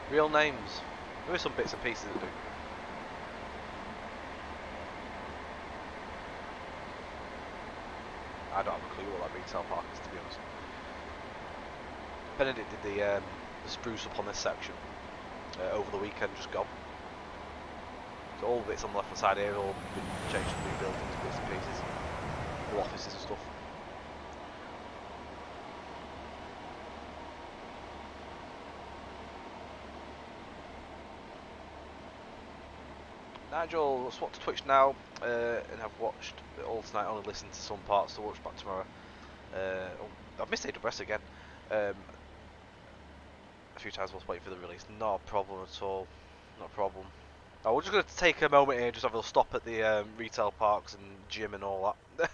Real names. There are some bits and pieces that do. I don't have a clue what that retail park is, to be honest. Benedict did the spruce up on this section over the weekend, just gone. So all the bits on the left hand side here have all been changed to new buildings, bits and pieces, all offices and stuff. Nigel, I'll swap to Twitch now, and I've watched it all tonight, only listened to some parts to watch back tomorrow. I've missed AWS again. A few times whilst waiting for the release. Not a problem at all. Not a problem. Oh, we're just going to take a moment here, just have a little stop at the retail parks and gym and all that.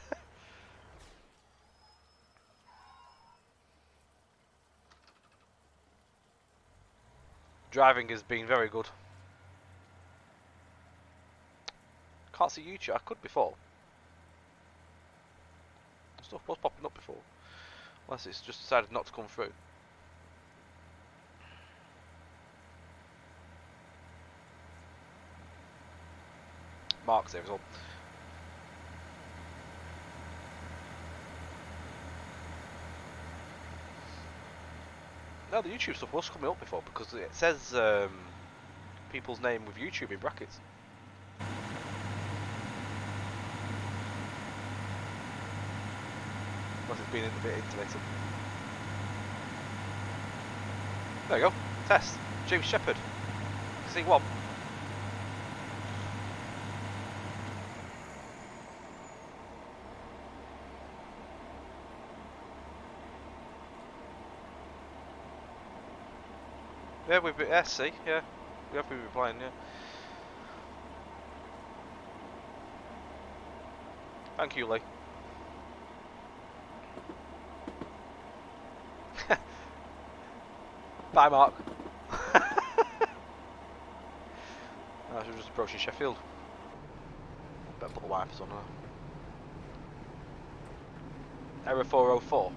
Driving has been very good. Can't see YouTube. I could before. Stuff was popping up before. Unless it's just decided not to come through. Mark's there as well. No, the YouTube stuff was coming up before because it says people's name with YouTube in brackets. Unless it's been a bit intermittent. There you go. Test. James Shepherd. C1. Yeah, we've been SC, yeah. We have been replying, yeah. Thank you, Lee. Bye, Mark. I should just approaching Sheffield. Better put the wipers on her. Error 404.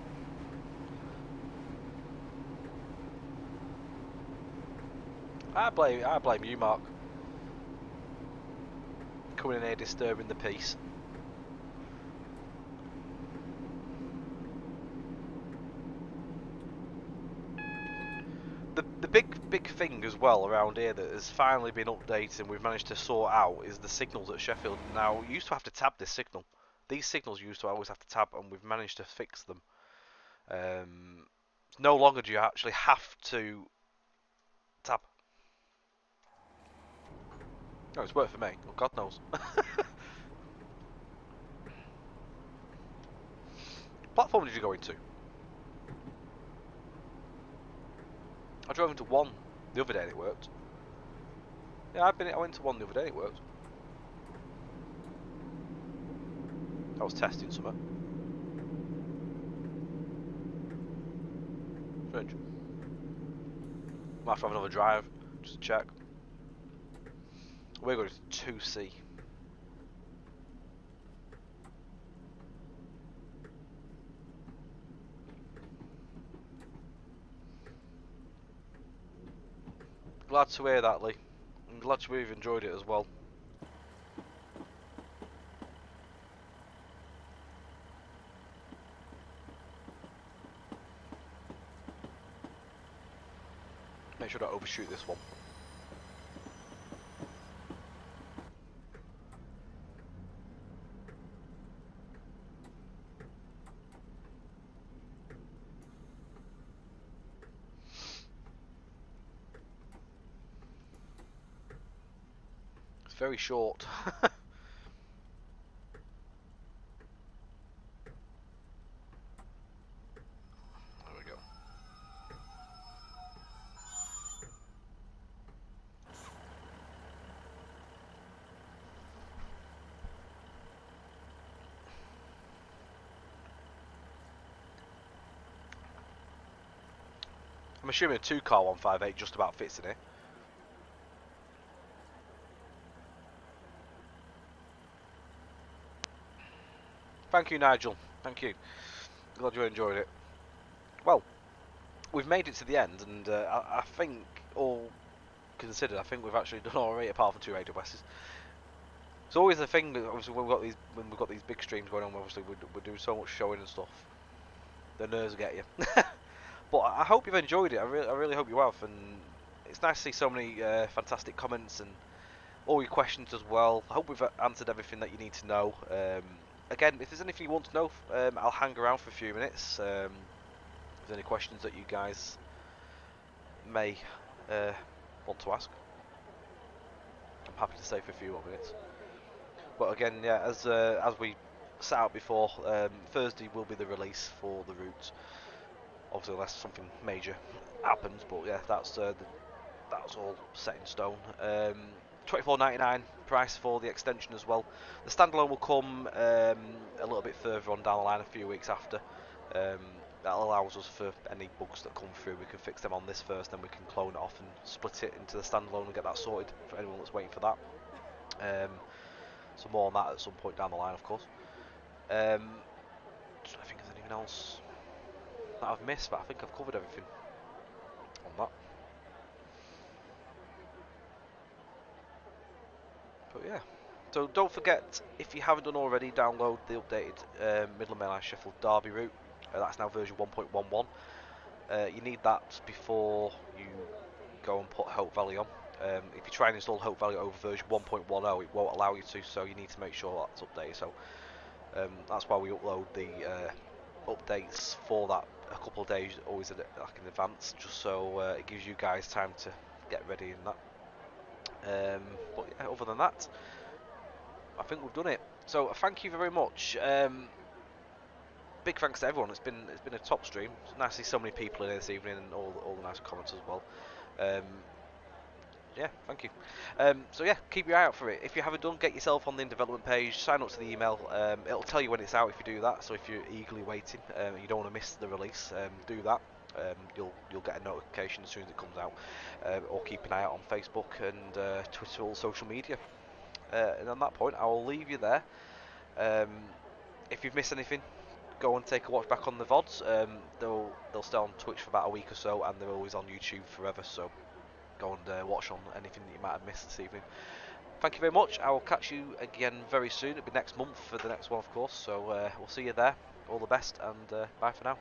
I blame you, Mark. Coming in here disturbing the peace. The big thing as well around here that has finally been updated and we've managed to sort out is the signals at Sheffield. Now, you used to have to tab this signal. These signals used to always have to tab, and we've managed to fix them. No longer do you actually have to tab. No, it's worked for me. Well, God knows. Platform did you go into? I drove into one the other day and it worked. Yeah, I went to one the other day and it worked. I was testing something. Strange. Might have to have another drive, just to check. We're going to 2C. Glad to hear that, Lee. I'm glad to hear you've enjoyed it as well. Make sure I don't overshoot this one. It's very short. I'm assuming a 2-car 158 just about fits in it. Thank you, Nigel. Thank you. Glad you enjoyed it. Well, we've made it to the end, and I think, all considered, I think we've actually done alright, apart from 2 AWS's. It's always the thing that obviously when we've got these big streams going on, obviously we're doing so much showing and stuff. The nerves get you. But I hope you've enjoyed it. I really hope you have, and it's nice to see so many fantastic comments and all your questions as well. I hope we've answered everything that you need to know. Again, if there's anything you want to know, I'll hang around for a few minutes. If there's any questions that you guys may want to ask, I'm happy to stay for a few more minutes. But again, yeah, as we set out before, Thursday will be the release for the route. Obviously, unless something major happens, but yeah, that's all set in stone. £24.99 price for the extension as well. The standalone will come a little bit further on down the line, a few weeks after. Um, that allows us for any bugs that come through, we can fix them on this first, then we can clone it off and split it into the standalone and get that sorted for anyone that's waiting for that. So more on that at some point down the line, of course. I think there's anything else that I've missed, but I think I've covered everything on that. But yeah, so don't forget, if you haven't done already, download the updated Midland Main Line Sheffield Derby route. That's now version 1.11. You need that before you go and put Hope Valley on. If you try and install Hope Valley over version 1.10, it won't allow you to, so you need to make sure that's updated. So that's why we upload the updates for that a couple of days, always in advance, just so it gives you guys time to get ready in that. But yeah, other than that, I think we've done it. So thank you very much. Big thanks to everyone. It's been a top stream. It's nice to see so many people in here this evening and all the nice comments as well. Yeah, thank you. So yeah, keep your eye out for it. If you haven't done, get yourself on the development page, sign up to the email. It'll tell you when it's out if you do that. So if you're eagerly waiting, you don't want to miss the release, do that. You'll get a notification as soon as it comes out, or keep an eye out on Facebook and Twitter, all social media. And on that point, I will leave you there. If you've missed anything, go and take a watch back on the VODs. They'll stay on Twitch for about a week or so, and they're always on YouTube forever. So go and watch on anything that you might have missed this evening. Thank you very much. I will catch you again very soon. It'll be next month for the next one, of course. So we'll see you there. All the best, and bye for now.